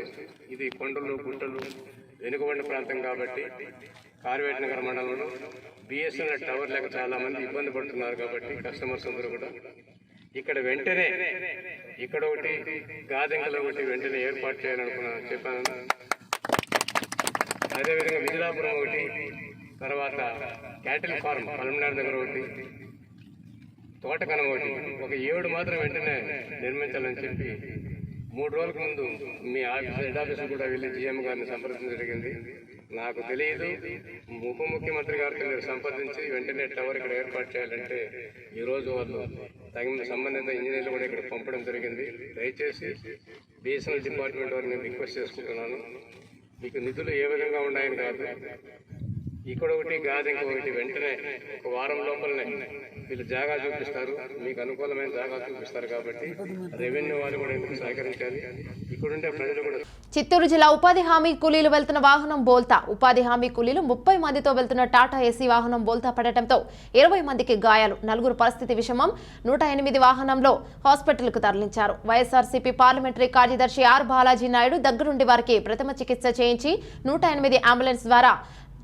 ఇది కొండలు గుట్టలు వెనుకబడిన ప్రాంతం కాబట్టి కార్వేట్ నగర్ మండలంలో బిఎస్ఎన్ఎల్ టవర్ లేక చాలామంది ఇబ్బంది పడుతున్నారు కాబట్టి కస్టమర్స్ అందరూ కూడా ఇక్కడ వెంటనే ఇక్కడ ఒకటి గాదెంకలో ఒకటి వెంటనే ఏర్పాటు చేయాలనుకున్నాను చెప్పాను. అదేవిధంగా విజయలాపురం ఒకటి, తర్వాత క్యాటిల్ ఫార్మ్ పల్మనార్ దగ్గర ఒకటి, తోటకనం ఒకటి, ఒక 7 మాత్రం వెంటనే నిర్మించాలని చెప్పి 3 రోజుల ముందు మీ హెడ్ ఆఫీస్ కూడా వెళ్ళి జీఎం గారిని సంప్రదించడం జరిగింది. నాకు తెలియదు, ఉప ముఖ్యమంత్రి గారితో మీరు సంప్రదించి వెంటనే టవర్ ఇక్కడ ఏర్పాటు చేయాలంటే ఈరోజు వాళ్ళు తగిన సంబంధిత ఇంజనీర్లు కూడా ఇక్కడ పంపడం జరిగింది. దయచేసి బిఎస్ఎన్ఎల్ డిపార్ట్మెంట్ వారిని నేను రిక్వెస్ట్ చేసుకుంటున్నాను, మీకు నిధులు ఏ విధంగా ఉన్నాయని కాదు, ఇక్కడ ఒకటి గాది ఇంకొకటి వెంటనే 1 వారం లోపలనే వీళ్ళు జాగా చూపిస్తారు, మీకు అనుకూలమైన జాగా చూపిస్తారు కాబట్టి రెవెన్యూ వాళ్ళు కూడా ఎందుకు సహకరించాలి, ఇక్కడుండే ప్రజలు కూడా. చిత్తూరు జిల్లా ఉపాధి హామీ కూలీలు వెళ్తున్న వాహనం బోల్తా. ఉపాధి హామీ కూలీలు 30 మందితో వెళ్తున్న టాటా ఏసీ వాహనం బోల్తా పడటంతో 20 మందికి గాయాలు. 4 పరిస్థితి విషమం. 108 వాహనంలో హాస్పిటల్కు తరలించారు. వైఎస్ఆర్సీపీ పార్లమెంటరీ కార్యదర్శి ఆర్ బాలాజీ నాయుడు దగ్గరుండి వారికి ప్రథమ చికిత్స చేయించి 108 అంబులెన్స్ ద్వారా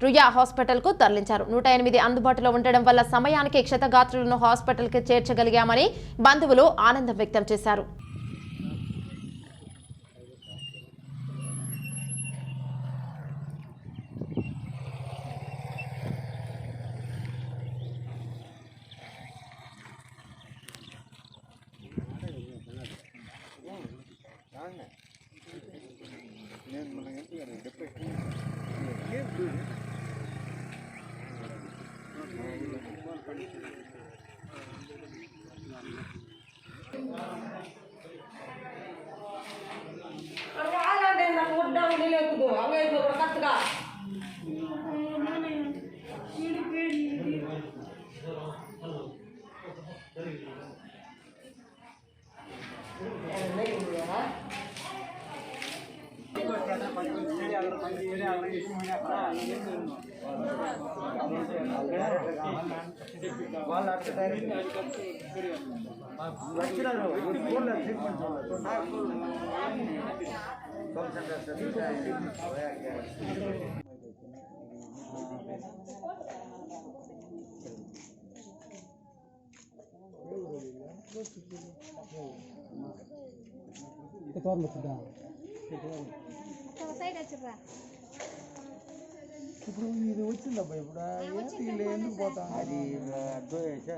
రుయా హాస్పిటల్కు తరలించారు. 108 అందుబాటులో ఉండడం వల్ల సమయానికి క్షతగాత్రులను హాస్పిటల్కి చేర్చగలిగామని బంధువులు ఆనందం వ్యక్తం చేశారు. ఇప్పుడు ఇది వచ్చిందబ్బా, ఇప్పుడు ఎందుకు పోతా అది అర్థం చేసా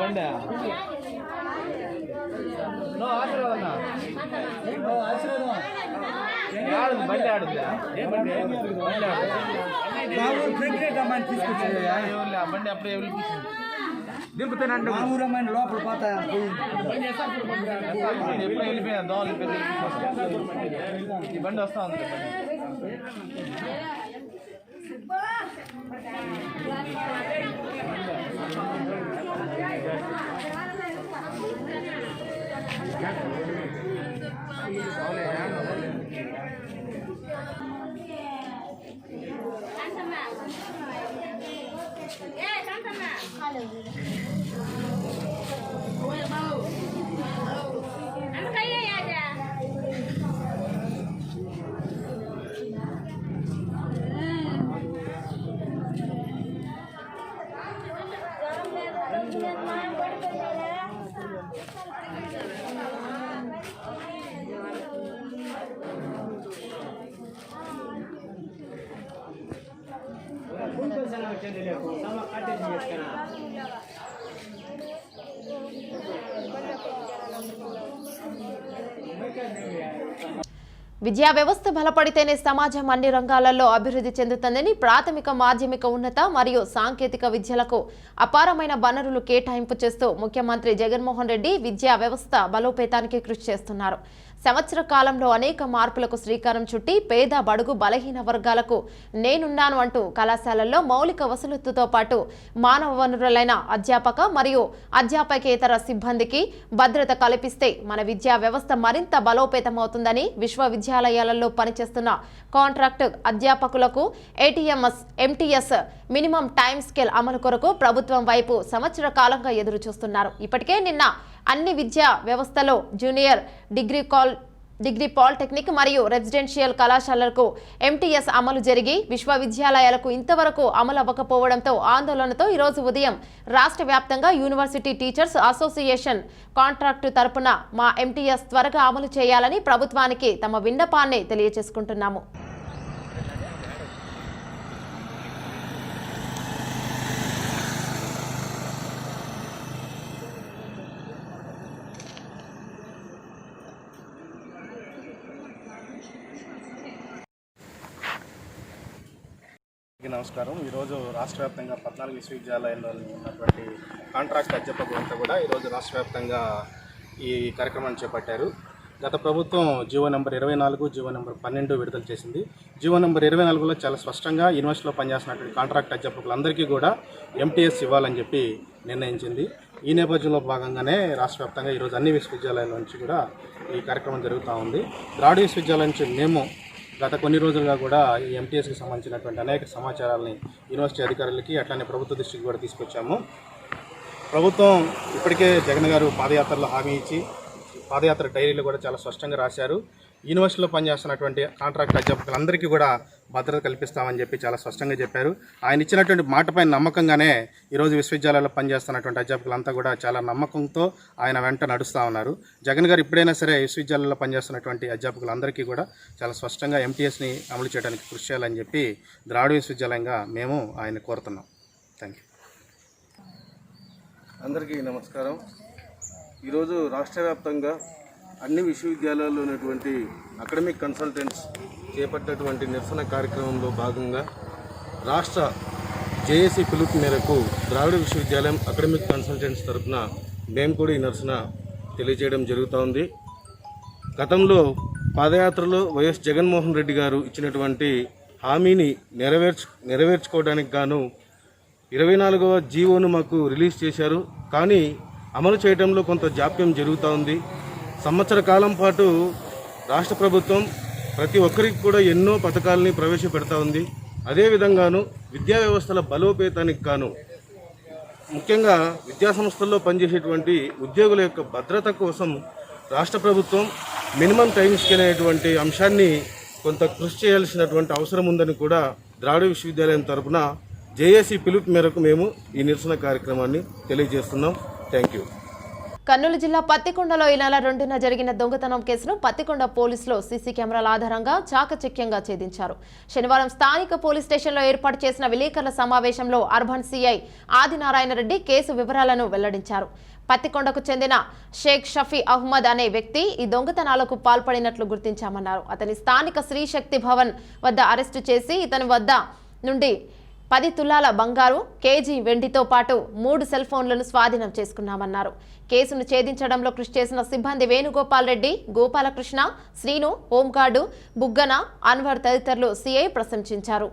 బండి బండి ఆడుందా బండి అప్పుడే దింపుతానండి ఊరమైన లోపల పోతా ఎప్పుడు వెళ్ళిపోయా దోమలు ఈ బండి వస్తా ఉంది. విద్యా వ్యవస్థ బలపడితేనే సమాజం అన్ని రంగాలలో అభివృద్ధి చెందుతుందని ప్రాథమిక మాధ్యమిక ఉన్నత మరియు సాంకేతిక విద్యలకు అపారమైన వనరులు కేటాయింపు చేస్తూ ముఖ్యమంత్రి జగన్మోహన్ రెడ్డి విద్యా వ్యవస్థ బలోపేతానికి కృషి చేస్తున్నారు. సంవత్సర కాలంలో అనేక మార్పులకు శ్రీకారం చుట్టి పేద బడుగు బలహీన వర్గాలకు నేనున్నాను అంటూ కళాశాలల్లో మౌలిక వసతులతో పాటు మానవ వనరులైన అధ్యాపక మరియు అధ్యాపకేతర సిబ్బందికి భద్రత కల్పిస్తే మన విద్యా వ్యవస్థ మరింత బలోపేతమవుతుందని విశ్వవిద్యాలయాలలో పనిచేస్తున్న కాంట్రాక్ట్ అధ్యాపకులకు ఎంటీఎస్ మినిమం టైం స్కేల్ అమలు కొరకు ప్రభుత్వం వైపు సంవత్సర కాలంగా ఎదురు చూస్తున్నారు. ఇప్పటికే నిన్న అన్ని విద్యా వ్యవస్థలో జూనియర్ డిగ్రీ పాలిటెక్నిక్ మరియు రెసిడెన్షియల్ కళాశాలలకు ఎంటీఎస్ అమలు జరిగి విశ్వవిద్యాలయాలకు ఇంతవరకు అమలు అవ్వకపోవడంతో ఆందోళనతో ఈరోజు ఉదయం రాష్ట్ర వ్యాప్తంగా యూనివర్సిటీ టీచర్స్ అసోసియేషన్ కాంట్రాక్టు తరపున మా ఎంటీఎస్ త్వరగా అమలు చేయాలని ప్రభుత్వానికి తమ విన్నపాన్ని తెలియజేసుకుంటున్నాము. నమస్కారం. ఈరోజు రాష్ట్ర వ్యాప్తంగా 14 విశ్వవిద్యాలయాల్లో ఉన్నటువంటి కాంట్రాక్ట్ అధ్యాపకులంతా కూడా ఈరోజు రాష్ట్ర వ్యాప్తంగా ఈ కార్యక్రమాన్ని చేపట్టారు. గత ప్రభుత్వం జీవో నెంబర్ 24, జీవో నెంబర్ 12 విడుదల చేసింది. జీవో నెంబర్ 24లో చాలా స్పష్టంగా యూనివర్సిటీలో పనిచేస్తున్నటువంటి కాంట్రాక్ట్ అధ్యాపకులందరికీ కూడా ఎంటీఎస్ ఇవ్వాలని చెప్పి నిర్ణయించింది. ఈ నేపథ్యంలో భాగంగానే రాష్ట్ర వ్యాప్తంగా ఈరోజు అన్ని విశ్వవిద్యాలయాల నుంచి కూడా ఈ కార్యక్రమం జరుగుతూ ఉంది. ద్రావిడ విశ్వవిద్యాలయం నుంచి మేము గత కొన్ని రోజులుగా కూడా ఈ ఎంటీఎస్కి సంబంధించినటువంటి అనేక సమాచారాలని యూనివర్సిటీ అధికారులకి అట్లానే ప్రభుత్వ దృష్టికి కూడా తీసుకొచ్చాము. ప్రభుత్వం ఇప్పటికే జగన్ గారు పాదయాత్రలో హామీ ఇచ్చి పాదయాత్ర డైరీలో కూడా చాలా స్పష్టంగా రాశారు. యూనివర్సిటీలో పనిచేస్తున్నటువంటి కాంట్రాక్ట్ అధ్యాపకులందరికీ కూడా భద్రత కల్పిస్తామని చెప్పి చాలా స్పష్టంగా చెప్పారు. ఆయన ఇచ్చినటువంటి మాటపై నమ్మకంగానే ఈరోజు విశ్వవిద్యాలయాల్లో పనిచేస్తున్నటువంటి అధ్యాపకులంతా కూడా చాలా నమ్మకంతో ఆయన వెంట నడుస్తూ ఉన్నారు. జగన్ గారు ఇప్పుడైనా సరే విశ్వవిద్యాలయాల్లో పనిచేస్తున్నటువంటి అధ్యాపకులందరికీ కూడా చాలా స్పష్టంగా ఎంటీఎస్ని అమలు చేయడానికి కృషి చేయాలని చెప్పి ద్రావిడ విశ్వవిద్యాలయంగా మేము ఆయన కోరుతున్నాం. Thank you. అందరికీ నమస్కారం. ఈరోజు రాష్ట్ర వ్యాప్తంగా అన్ని విశ్వవిద్యాలయాల్లో ఉన్నటువంటి అకాడమిక్ కన్సల్టెంట్స్ చేపట్టినటువంటి నిరసన కార్యక్రమంలో భాగంగా రాష్ట్ర జేఏసీ పిలుపు మేరకు ద్రావిడ విశ్వవిద్యాలయం అకాడమిక్ కన్సల్టెంట్స్ తరఫున మేము కూడా ఈ నిరసన తెలియజేయడం జరుగుతూ ఉంది. గతంలో పాదయాత్రలో వైఎస్ జగన్మోహన్ రెడ్డి గారు ఇచ్చినటువంటి హామీని నెరవేర్చుకోవడానికి గాను 24వ జీవోను మాకు రిలీజ్ చేశారు. కానీ అమలు చేయడంలో కొంత జాప్యం జరుగుతూ ఉంది. సంవత్సర కాలం పాటు రాష్ట్ర ప్రభుత్వం ప్రతి ఒక్కరికి కూడా ఎన్నో పథకాలని ప్రవేశపెడతా ఉంది. అదేవిధంగాను విద్యా వ్యవస్థల బలోపేతానికి గాను ముఖ్యంగా విద్యాసంస్థల్లో పనిచేసేటువంటి ఉద్యోగుల యొక్క భద్రత కోసం రాష్ట్ర ప్రభుత్వం మినిమం టైం స్కేల్ అనేటువంటి అంశాన్ని కొంత కృషి చేయాల్సినటువంటి అవసరం ఉందని కూడా ద్రావిడ విశ్వవిద్యాలయం తరఫున జేఏసీ పిలుపు మేరకు మేము ఈ నిరసన కార్యక్రమాన్ని తెలియజేస్తున్నాం. Thank you. కర్నూలు జిల్లా పత్తికొండలో ఈ నెల 2న జరిగిన దొంగతనం కేసును పత్తికొండ పోలీసులు సీసీ కెమెరాల ఆధారంగా చాకచక్యంగా ఛేదించారు. శనివారం స్థానిక పోలీస్ స్టేషన్లో ఏర్పాటు చేసిన విలేకరుల సమావేశంలో urban CI Adinarayana Reddy case వివరాలను వెల్లడించారు. పత్తికొండకు చెందిన షేక్ షఫీ అహ్మద్ అనే వ్యక్తి ఈ దొంగతనాలకు పాల్పడినట్లు గుర్తించామన్నారు. అతని స్థానిక శ్రీశక్తి భవన్ వద్ద అరెస్టు చేసి ఇతని వద్ద నుండి 10 తులాల బంగారు, కేజీ వెండితో పాటు 3 సెల్ ఫోన్లను స్వాధీనం చేసుకున్నామన్నారు. కేసును ఛేదించడంలో కృషి చేసిన సిబ్బంది వేణుగోపాల్ రెడ్డి, గోపాలకృష్ణ, శ్రీను, హోంగార్డు బుగ్గన, అన్వర్ తదితరులు సీఐ ప్రశంసించారు.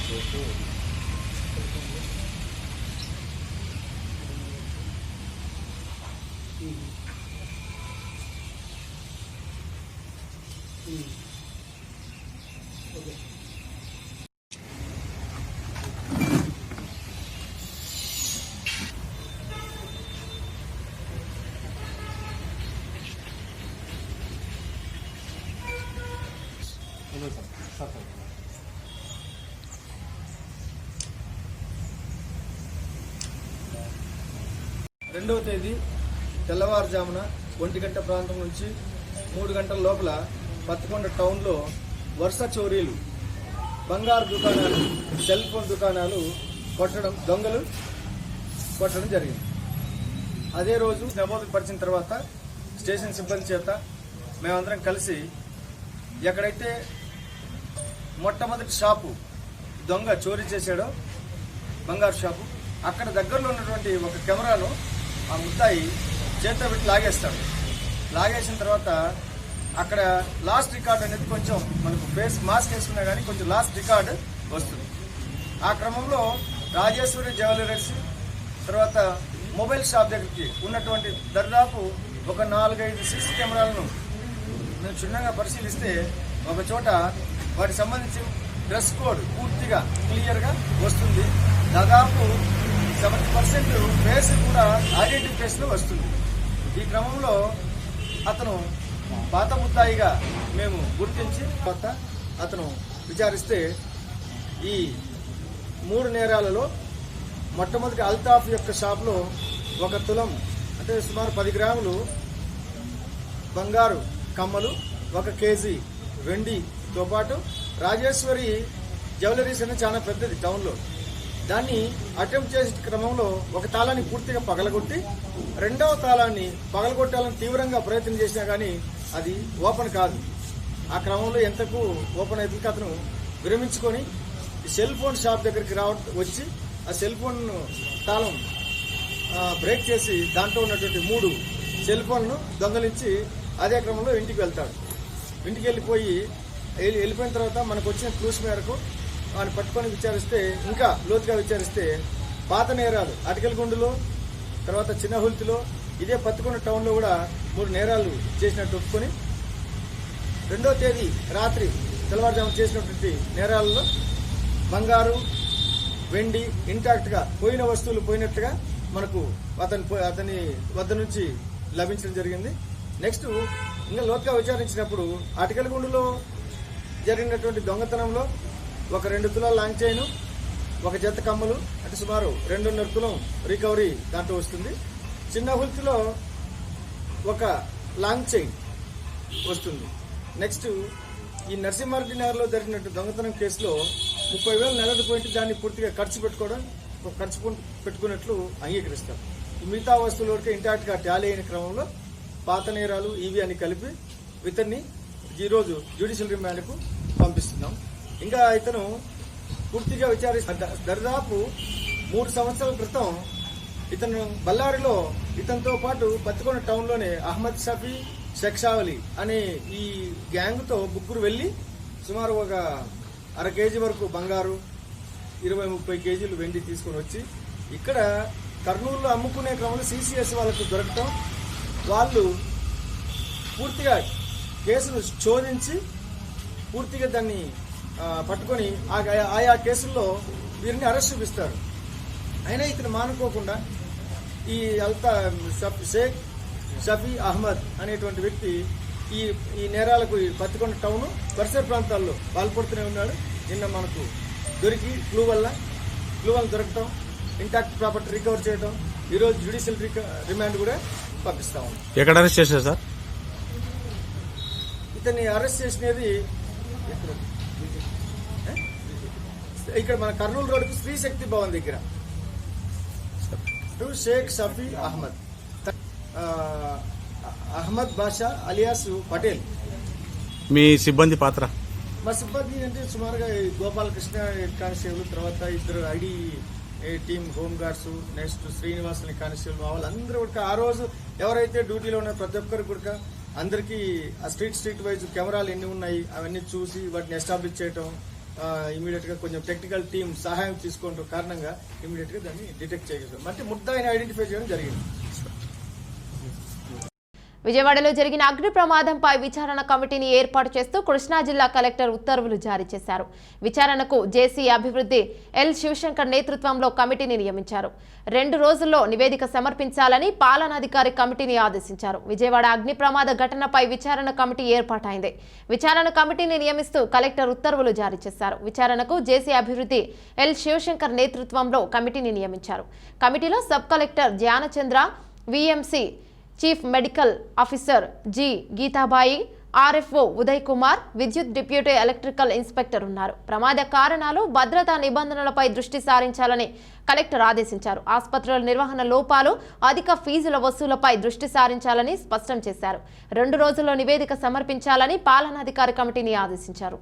చేస్తూ రెండవ తేదీ తెల్లవారుజామున 1 గంట ప్రాంతం నుంచి 3 గంటల లోపల పత్తికొండ టౌన్లో వరుస చోరీలు, బంగారు దుకాణాలు, సెల్ ఫోన్ దుకాణాలు దొంగలు కొట్టడం జరిగింది. అదే రోజు నమోదు పరిచిన తర్వాత స్టేషన్ సిబ్బంది చేత మేమందరం కలిసి ఎక్కడైతే మొట్టమొదటి షాపు దొంగ చోరీ చేశాడో బంగారు షాపు, అక్కడ దగ్గరలో ఉన్నటువంటి ఒక కెమెరాను ఆ ముద్దాయి చేతితో పెట్టి లాగేస్తాడు. లాగేసిన తర్వాత అక్కడ లాస్ట్ రికార్డ్ అనేది కొంచెం మనకు ఫేస్ మాస్క్ వేసుకున్నా కానీ కొంచెం లాస్ట్ రికార్డ్ వస్తుంది. ఆ క్రమంలో రాజేశ్వరి జ్యువెలరీస్ తర్వాత మొబైల్ షాప్ దగ్గరికి ఉన్నటువంటి దాదాపు ఒక 4-5 సీసీ కెమెరాలను మేము క్షుణ్ణంగా పరిశీలిస్తే ఒక చోట వాటికి సంబంధించి డ్రెస్ కోడ్ పూర్తిగా క్లియర్గా వస్తుంది. దాదాపు 70% ఫేస్ కూడా ఐడెంటిఫికేషన్ వస్తుంది. ఈ క్రమంలో అతను పాత ముద్దాయిగా మేము గుర్తించి అతను విచారిస్తే ఈ 3 నేరాలలో మొట్టమొదటి అల్తాఫ్ యొక్క షాప్లో 1 తులం అంటే సుమారు 10 గ్రాములు బంగారు కమ్మలు, 1 కేజీ వెండితో పాటు రాజేశ్వరి జ్యువెలరీస్ అనేది చాలా పెద్దది టౌన్లో. దాన్ని అటెంప్ట్ చేసే క్రమంలో ఒక తాళాన్ని పూర్తిగా పగలగొట్టి రెండవ తాళాన్ని పగలగొట్టాలని తీవ్రంగా ప్రయత్నం చేసినా కానీ అది ఓపెన్ కాదు. ఆ క్రమంలో ఎంతకు ఓపెన్ అయితే అతను విరమించుకొని సెల్ ఫోన్ షాప్ దగ్గరికి వచ్చి ఆ సెల్ ఫోన్ తాళం బ్రేక్ చేసి దాంట్లో ఉన్నటువంటి 3 సెల్ ఫోన్ను దొంగలించి అదే క్రమంలో ఇంటికి వెళ్తాడు. ఇంటికి వెళ్ళిపోయిన తర్వాత మనకు వచ్చిన క్లూస్ మేరకు ఆయన పట్టుకొని విచారిస్తే, ఇంకా లోతుగా విచారిస్తే పాత నేరాలు అటికలగుండులో, తర్వాత చిన్నహుల్తిలో, ఇదే పత్తికొండ టౌన్లో కూడా 3 నేరాలు చేసినట్టు ఒప్పుకొని 2వ తేదీ రాత్రి తెల్లవారుజాము చేసినటువంటి నేరాలలో బంగారు, వెండి ఇంటాక్ట్గా పోయిన వస్తువులు పోయినట్టుగా మనకు అతని వద్ద నుంచి లభించడం జరిగింది. నెక్స్ట్ ఇంకా లోతుగా విచారించినప్పుడు అటికలగుండులో జరిగినటువంటి దొంగతనంలో ఒక 2 తులాల లాంగ్ చైన్, 1 జత కమ్మలు అంటే సుమారు 2.5 తులం రికవరీ దాంట్లో వస్తుంది. చిన్న హుల్తిలో 1 లాంగ్ చైన్ వస్తుంది. నెక్స్ట్ ఈ నరసింహారెడ్డి నగర్లో జరిగినట్టు దొంగతనం కేసులో 30,000 నగదు పోయింటి దాన్ని పూర్తిగా ఖర్చు పెట్టుకున్నట్లు అంగీకరిస్తారు. ఈ మిగతా వస్తువుల వరకు ఇంటాక్ట్గా టాలీ అయిన క్రమంలో పాత నేరాలు ఇవి అని కలిపి ఇతన్ని ఈరోజు జ్యుడిషియల్ రిమాండ్కు పంపిస్తున్నాం. ఇంకా ఇతను పూర్తిగా దాదాపు 3 సంవత్సరాల క్రితం ఇతను బళ్ళారిలో ఇతనితో పాటు పత్తికొండ టౌన్లోనే అహ్మద్ షఫీ, షెక్షావలి అనే ఈ గ్యాంగ్తో 3 వెళ్లి సుమారు 1/2 కేజీ వరకు బంగారు, 20-30 కేజీలు వెండి తీసుకుని వచ్చి ఇక్కడ కర్నూలులో అమ్ముకునే క్రమంలో సిసిఎస్ వాళ్ళకు దొరకటం, వాళ్ళు పూర్తిగా కేసును శోధించి పూర్తిగా దాన్ని పట్టుకొని ఆయా కేసుల్లో వీరిని అరెస్ట్ చూపిస్తారు. అయినా ఇతను మానుకోకుండా ఈ షేక్ షఫీ అహ్మద్ అనేటువంటి వ్యక్తి ఈ నేరాలకు పత్తికొండ టౌన్ పరిసర ప్రాంతాల్లో పాల్పడుతూనే ఉన్నాడు. నిన్న మనకు దొరికి క్లూ వల్ల దొరకటం, ఇంటాక్ట్ ప్రాపర్టీ రికవర్ చేయడం, ఈరోజు జ్యుడిషియల్ రిమాండ్ కూడా పంపిస్తా ఉన్నాం. ఎక్కడ అరెస్ట్ చేశారు సార్? ఇతన్ని అరెస్ట్ చేసినది ఇక్కడ మన కర్నూలు రోడ్డుకు శ్రీ శక్తి భవన్ దగ్గర షేక్ షఫీ అహ్మద్ బాషా అలియాస్ పటేల్. మీ సిబ్బంది పాత్ర? మా సిబ్బంది అంటే సుమారుగా గోపాలకృష్ణ కానిస్టేబుల్, తర్వాత 2 ID team home guards, next Srinivas constable, వాళ్ళందరూ కూడా ఆ రోజు ఎవరైతే డ్యూటీలో ఉన్నారో ప్రతి ఒక్కరు కూడా అందరికీ ఆ స్ట్రీట్ వైజ్ కెమెరాలు ఎన్ని ఉన్నాయి అవన్నీ చూసి వాటిని ఎస్టాబ్లిష్ చేయటం, ఇమీడియట్గా కొంచెం టెక్నికల్ టీం సహాయం తీసుకోవడం కారణంగా ఇమీడియట్గా దాన్ని డిటెక్ట్ చేయగలుగుతాం. అంటే ముద్దాయిని ఐడెంటిఫై చేయడం జరిగింది. విజయవాడలో జరిగిన అగ్ని ప్రమాదంపై విచారణ కమిటీని ఏర్పాటు చేస్తూ కృష్ణా జిల్లా కలెక్టర్ ఉత్తర్వులు జారీ చేశారు. విచారణకు జేసీ అభివృద్ధి ఎల్ శివశంకర్ నేతృత్వంలో కమిటీని నియమించారు. 2 రోజుల్లో నివేదిక సమర్పించాలని పాలనాధికారి కమిటీని ఆదేశించారు. విజయవాడ అగ్ని ప్రమాద ఘటనపై విచారణ కమిటీ ఏర్పాటైంది. విచారణ కమిటీని నియమిస్తూ కలెక్టర్ ఉత్తర్వులు జారీ చేశారు. విచారణకు జేసీ అభివృద్ధి ఎల్ శివశంకర్ నేతృత్వంలో కమిటీని నియమించారు. కమిటీలో sub collector Gnanachandra, VMC chief medical officer G Geetabai, RFO Uday Kumar, విద్యుత్ డిప్యూటీ ఎలక్ట్రికల్ ఇన్స్పెక్టర్ ఉన్నారు. ప్రమాద కారణాలు, భద్రతా నిబంధనలపై దృష్టి సారించాలని కలెక్టర్ ఆదేశించారు. ఆసుపత్రుల నిర్వహణ లోపాలు, అధిక ఫీజుల వసూలపై దృష్టి సారించాలని స్పష్టం చేశారు. 2 రోజుల్లో నివేదిక సమర్పించాలని పాలనాధికారి కమిటీని ఆదేశించారు.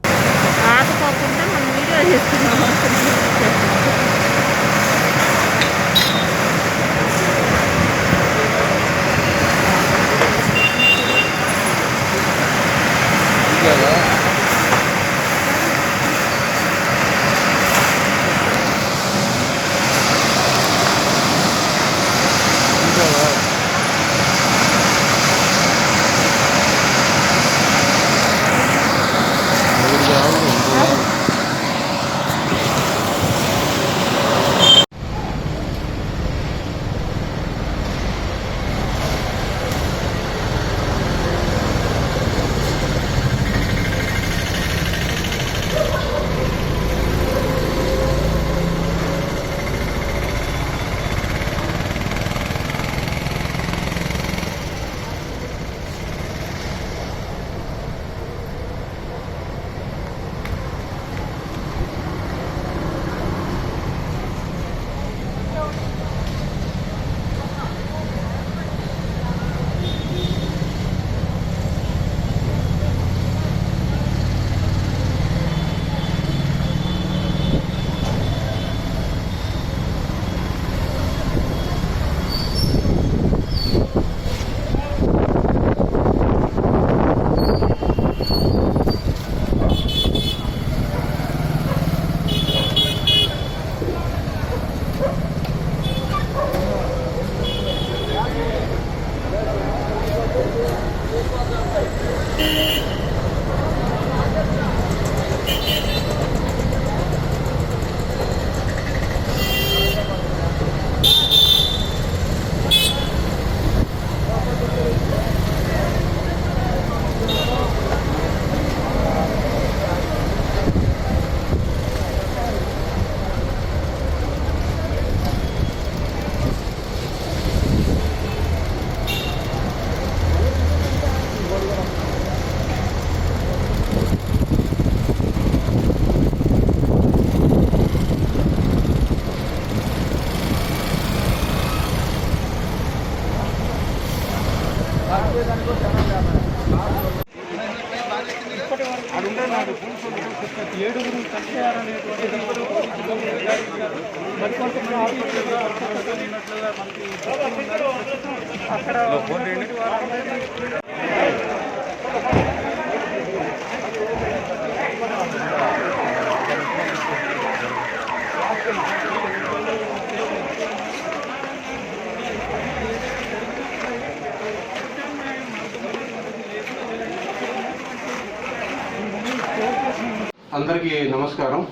అందరికీ నమస్కారం.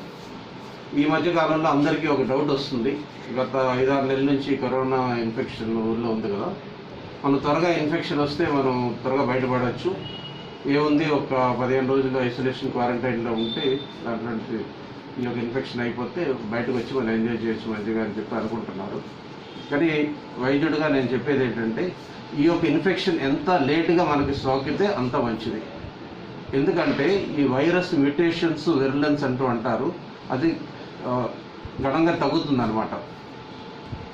ఈ మధ్య కాలంలో అందరికీ ఒక డౌట్ వస్తుంది. గత 5-6 నెలల నుంచి కరోనా ఇన్ఫెక్షన్ ఊళ్ళో ఉంది కదా, మనం త్వరగా ఇన్ఫెక్షన్ వస్తే మనం త్వరగా బయటపడవచ్చు. ఏముంది, ఒక 15 రోజులు ఐసోలేషన్ క్వారంటైన్లో ఉంటే దాంట్లో ఈ యొక్క ఇన్ఫెక్షన్ అయిపోతే బయటకు వచ్చి మనం ఎంజాయ్ చేయొచ్చు మంచిగా అని చెప్పి అనుకుంటున్నారు. కానీ వైద్యుడిగా నేను చెప్పేది ఏంటంటే, ఈ యొక్క ఇన్ఫెక్షన్ ఎంత లేటుగా మనకి సోకితే అంత మంచిది. ఎందుకంటే ఈ వైరస్ మ్యూటేషన్స్, విరులెన్స్ అంటూ అంటారు, అది గణంగా తగ్గుతుందన్నమాట.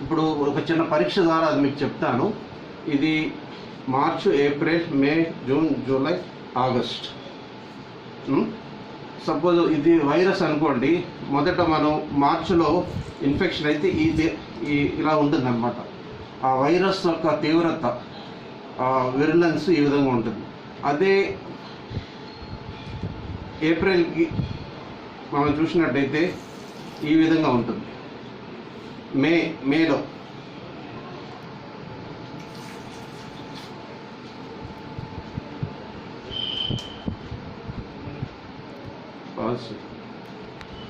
ఇప్పుడు ఒక చిన్న పరీక్ష ద్వారా అది మీకు చెప్తాను. ఇది మార్చ్, ఏప్రిల్, మే, జూన్, జూలై, ఆగస్ట్. సపోజ్ ఇది వైరస్ అనుకోండి. మొదట మనం మార్చిలో ఇన్ఫెక్షన్ అయితే ఇలా ఉంటుందన్నమాట. ఆ వైరస్ యొక్క తీవ్రత, విరులెన్స్ ఈ విధంగా ఉంటుంది. అదే ఏప్రిల్కి మనం చూసినట్టయితే ఈ విధంగా ఉంటుంది. మేలో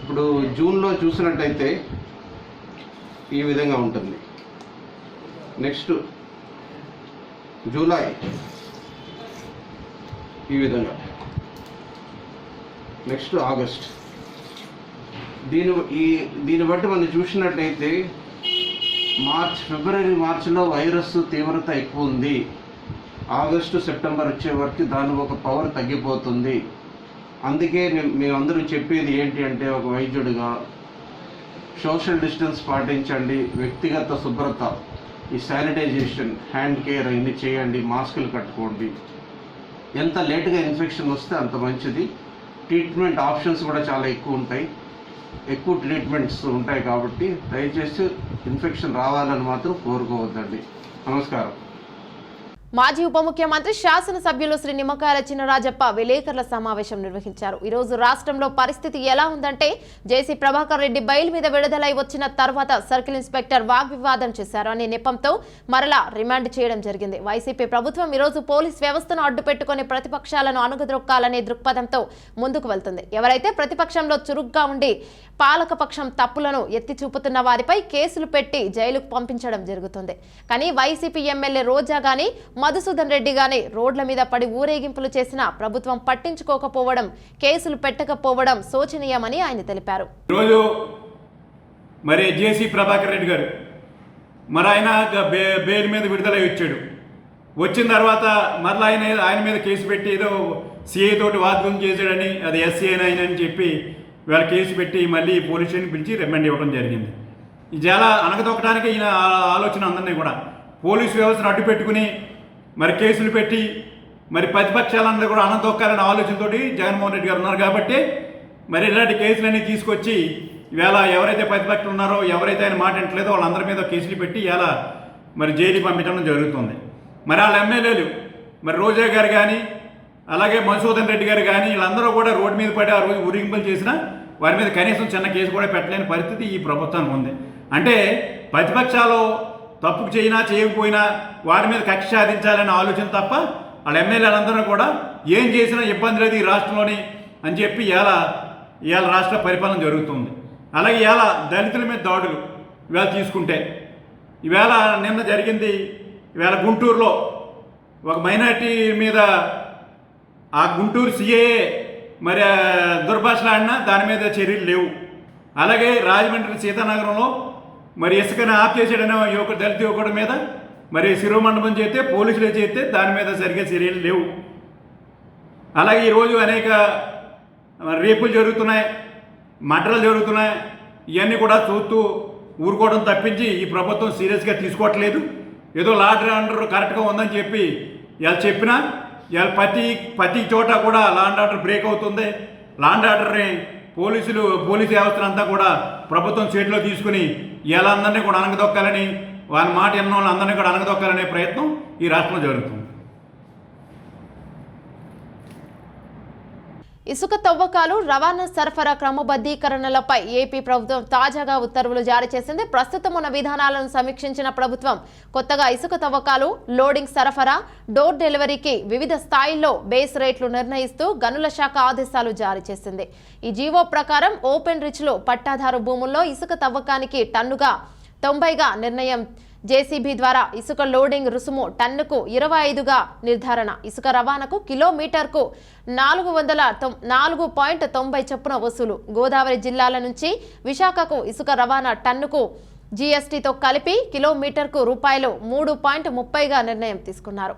ఇప్పుడు జూన్లో చూసినట్టయితే ఈ విధంగా ఉంటుంది. నెక్స్ట్ జూలై ఈ విధంగా, నెక్స్ట్ ఆగస్ట్. దీన్ని బట్టి మనం చూసినట్టయితే ఫిబ్రవరి మార్చిలో వైరస్ తీవ్రత ఎక్కువ ఉంది. ఆగస్టు సెప్టెంబర్ వచ్చే వరకు దాని ఒక పవర్ తగ్గిపోతుంది. అందుకే మేమందరూ చెప్పేది ఏంటి అంటే, ఒక వైద్యుడిగా సోషల్ డిస్టెన్స్ పాటించండి, వ్యక్తిగత శుభ్రత, ఈ శానిటైజేషన్, హ్యాండ్ కేర్ అన్నీ చేయండి, మాస్కులు కట్టుకోండి. ఎంత లేటుగా ఇన్ఫెక్షన్ వస్తే అంత మంచిది. ట్రీట్మెంట్ ఆప్షన్స్ కూడా చాలా ఎక్కువ ఉంటాయి, ఎక్కువ ట్రీట్మెంట్స్ ఉంటాయి. కాబట్టి దయచేసి ఇన్ఫెక్షన్ రావాలని మాత్రం కోరుకోవద్దండి. నమస్కారం. మాజీ ఉప ముఖ్యమంత్రి శాసనసభ్యులు శ్రీ నిమ్మకాయల చినరాజప్ప విలేకరుల సమావేశం నిర్వహించారు. ఈరోజు రాష్ట్రంలో పరిస్థితి ఎలా ఉందంటే, జేసీ ప్రభాకర్ రెడ్డి బెయిల్ మీద విడుదలై వచ్చిన తర్వాత సర్కిల్ ఇన్స్పెక్టర్ వాగ్వివాదం చేశారు అనే నెపంతో మరలా రిమాండ్ చేయడం జరిగింది. వైసీపీ ప్రభుత్వం ఈరోజు పోలీస్ వ్యవస్థను అడ్డుపెట్టుకుని ప్రతిపక్షాలను అణగదొక్కాలనే దృక్పథంతో ముందుకు వెళ్తుంది. ఎవరైతే ప్రతిపక్షంలో చురుగ్గా ఉండి పాలకపక్షం తప్పులను ఎత్తి చూపుతున్న వారిపై కేసులు పెట్టి జైలుకు పంపించడం జరుగుతుంది. కానీ వైసీపీ ఎమ్మెల్యే రోజా గాని మధుసూదన్ రెడ్డి గాని రోడ్ల మీద పడి ఊరేగింపులు చేసినా ప్రభుత్వం పట్టించుకోకపోవడం, కేసులు పెట్టకపోవడం శోచనీయమని ఆయన తెలిపారు. ఈరోజు మరి జేసీ ప్రభాకర్ రెడ్డి గారు మరి ఆయన బెయిల్ మీద విడుదలై వచ్చాడు. వచ్చిన తర్వాత మరలా ఆయన మీద కేసు పెట్టి ఏదో సిఐ తోటి వాగ్దానం చేశాడని, అది ఎస్సీ అని చెప్పి వీళ్ళ కేసు పెట్టి మళ్ళీ పోలీస్ స్టేషన్ పిలిచి రిమాండ్ ఇవ్వడం జరిగింది. ఇది చాలా అనగదొక్కడానికి ఈయన ఆలోచన అందరినీ కూడా పోలీసు వ్యవస్థను అడ్డు పెట్టుకుని మరి కేసులు పెట్టి మరి ప్రతిపక్షాలందరూ కూడా అనగదొక్కాలనే ఆలోచనతో జగన్మోహన్ రెడ్డి గారు ఉన్నారు. కాబట్టి మరి ఇలాంటి కేసులన్నీ తీసుకొచ్చి ఇవాళ ఎవరైతే ప్రతిపక్షాలు ఉన్నారో, ఎవరైతే ఆయన మాట వింటలేదో వాళ్ళందరి మీద కేసులు పెట్టి ఇవాళ మరి జైలుకి పంపించడం జరుగుతుంది. మరి వాళ్ళ ఎమ్మెల్యేలు మరి రోజా గారు కానీ, అలాగే మధుసూదన్ రెడ్డి గారు కానీ, వీళ్ళందరూ కూడా రోడ్డు మీద పడి ఆ రోజు ఊరేగింపులు చేసినా వారి మీద కనీసం చిన్న కేసు కూడా పెట్టలేని పరిస్థితి ఈ ప్రభుత్వానికి ఉంది. అంటే ప్రతిపక్షాలు తప్పు చేయినా చేయకపోయినా వారి మీద కక్ష సాధించాలనే ఆలోచన తప్ప వాళ్ళ ఎమ్మెల్యేలందరూ కూడా ఏం చేసినా ఇబ్బంది లేదు ఈ రాష్ట్రంలోని అని చెప్పి ఇవాళ రాష్ట్ర పరిపాలన జరుగుతుంది. అలాగే ఇవాళ దళితుల మీద దాడులు ఇవాళ తీసుకుంటే, ఇవాళ నిన్న జరిగింది, ఇవాళ గుంటూరులో ఒక మైనార్టీ మీద ఆ గుంటూరు సిఏఏ మరి దుర్భాషలాడినా దాని మీద చర్యలు లేవు. అలాగే రాజమండ్రి సీతానగరంలో మరి ఇసుకని ఆఫ్ చేసాడనే దళిత యువకుడి మీద మరి శిరోమండపం చేస్తే పోలీసులే చేస్తే దాని మీద సరిగ్గా చర్యలు లేవు. అలాగే ఈరోజు అనేక రేపులు జరుగుతున్నాయి, మర్డర్లు జరుగుతున్నాయి. ఇవన్నీ కూడా చూస్తూ ఊరుకోవడం తప్పించి ఈ ప్రభుత్వం సీరియస్గా తీసుకోవట్లేదు. ఏదో లా అండ్ ఆర్డర్ కరెక్ట్గా ఉందని చెప్పి ఇలా చెప్పినా ఇవాళ ప్రతి చోట కూడా లా అండ్ ఆర్డర్ బ్రేక్ అవుతుంది. లా అండ్ ఆర్డర్ని పోలీసు వ్యవస్థను అంతా కూడా ప్రభుత్వం చేతిలో తీసుకుని ఇలా అందరినీ కూడా అనగదొక్కాలని, వారి మాట ఎన్నో అందరినీ కూడా అనగదొక్కాలనే ప్రయత్నం ఈ రాష్ట్రంలో జరుగుతుంది. ఇసుక తవ్వకాలు, రవాణా సరఫరా క్రమబద్ధీకరణలపై ఏపీ ప్రభుత్వం తాజాగా ఉత్తర్వులు జారీ చేసింది. ప్రస్తుతం ఉన్న విధానాలను సమీక్షించిన ప్రభుత్వం కొత్తగా ఇసుక తవ్వకాలు, లోడింగ్, సరఫరా, డోర్ డెలివరీకి వివిధ స్థాయిల్లో బేస్ రేట్లు నిర్ణయిస్తూ గనుల శాఖ ఆదేశాలు జారీ చేసింది. ఈ జీవో ప్రకారం ఓపెన్ రిచ్లో పట్టాదారు భూముల్లో ఇసుక తవ్వకానికి టన్నుగా 90గా నిర్ణయం, జేసీబీ ద్వారా ఇసుక లోడింగ్ రుసుము టన్నుకు 25గా నిర్ధారణ, ఇసుక రవాణాకు కిలోమీటర్కు 404.90 చొప్పున వసూలు. గోదావరి జిల్లాల నుంచి విశాఖకు ఇసుక రవాణా టన్నుకు జీఎస్టీతో కలిపి కిలోమీటర్కు రూపాయలు 3.30గా నిర్ణయం తీసుకున్నారు.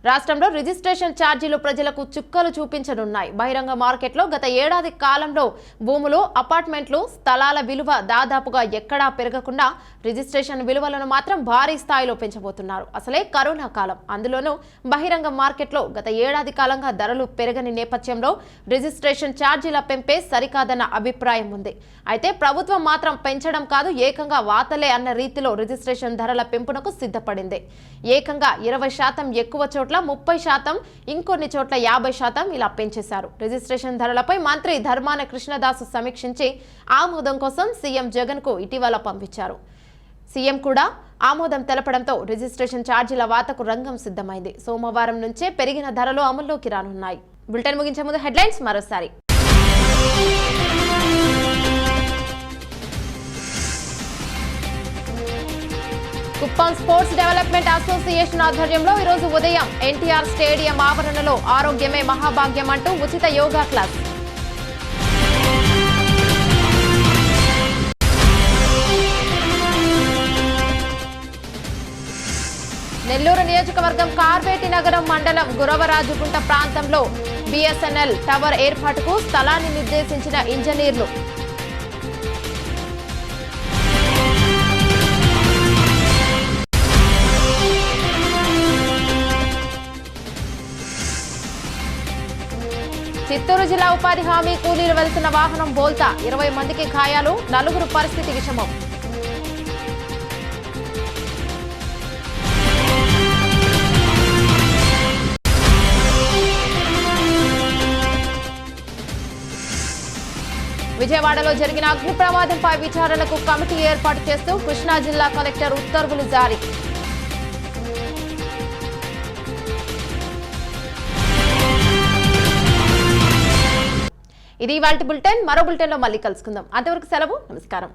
రాష్ట్రంలో రిజిస్ట్రేషన్ ఛార్జీలు ప్రజలకు చుక్కలు చూపించనున్నాయి. బహిరంగ మార్కెట్లో గత ఏడాది కాలంలో భూములు, అపార్ట్మెంట్లు, స్థలాల విలువ దాదాపుగా ఎక్కడా పెరగకుండా రిజిస్ట్రేషన్ విలువలను మాత్రం భారీ స్థాయిలో పెంచబోతున్నారు. అసలే కరోనా కాలం, అందులోనూ బహిరంగ మార్కెట్లో గత ఏడాది కాలంగా ధరలు పెరగని నేపథ్యంలో రిజిస్ట్రేషన్ ఛార్జీల పెంపే సరికాదన్న అభిప్రాయం ఉంది. అయితే ప్రభుత్వం మాత్రం పెంచడం కాదు, ఏకంగా వాతలే అన్న రీతిలో రిజిస్ట్రేషన్ ధరల పెంపునకు సిద్ధపడింది. ఏకంగా 20% ఎక్కువ చోట్ల 30%, ఇంకొన్ని చోట్ల 50% ఇలా పెంచేశారు. రిజిస్ట్రేషన్ ధరలపై మంత్రి ధర్మాన కృష్ణదాసు సమీక్షించి ఆమోదం కోసం సీఎం జగన్ కు ఇటీవల పంపించారు. సీఎం కూడా ఆమోదం తెలపడంతో రిజిస్ట్రేషన్ ఛార్జీల వాతకు రంగం సిద్ధమైంది. సోమవారం నుంచే పెరిగిన ధరలు అమల్లోకి రానున్నాయి. బులెటిన్ ముగించే ముందు హెడ్లైన్స్ మరోసారి. కుప్పం స్పోర్ట్స్ డెవలప్మెంట్ అసోసియేషన్ ఆధ్వర్యంలో ఈరోజు ఉదయం ఎన్టీఆర్ స్టేడియం ఆవరణలో ఆరోగ్యమే మహాభాగ్యం అంటూ ఉచిత యోగా క్లాస్. నెల్లూరు నియోజకవర్గం కార్వేటి నగరం మండలం గురవరాజుగుంట ప్రాంతంలో బిఎస్ఎన్ఎల్ టవర్ ఏర్పాటుకు స్థలాన్ని నిర్దేశించిన ఇంజనీర్లు. చిత్తూరు జిల్లా ఉపాధి హామీ కూలీలు వెళ్తున్న వాహనం బోల్తా, 20 మందికి గాయాలు, 4 పరిస్థితి విషమం. విజయవాడలో జరిగిన అగ్ని ప్రమాదంపై విచారణకు కమిటీ ఏర్పాటు చేస్తూ కృష్ణా జిల్లా కలెక్టర్ ఉత్తర్వులు జారీ. ఇది ఇవాల్టి బులెటిన్. మరో బులెటిన్లో మళ్ళీ కలుసుకుందాం. అంతవరకు సెలవు. నమస్కారం.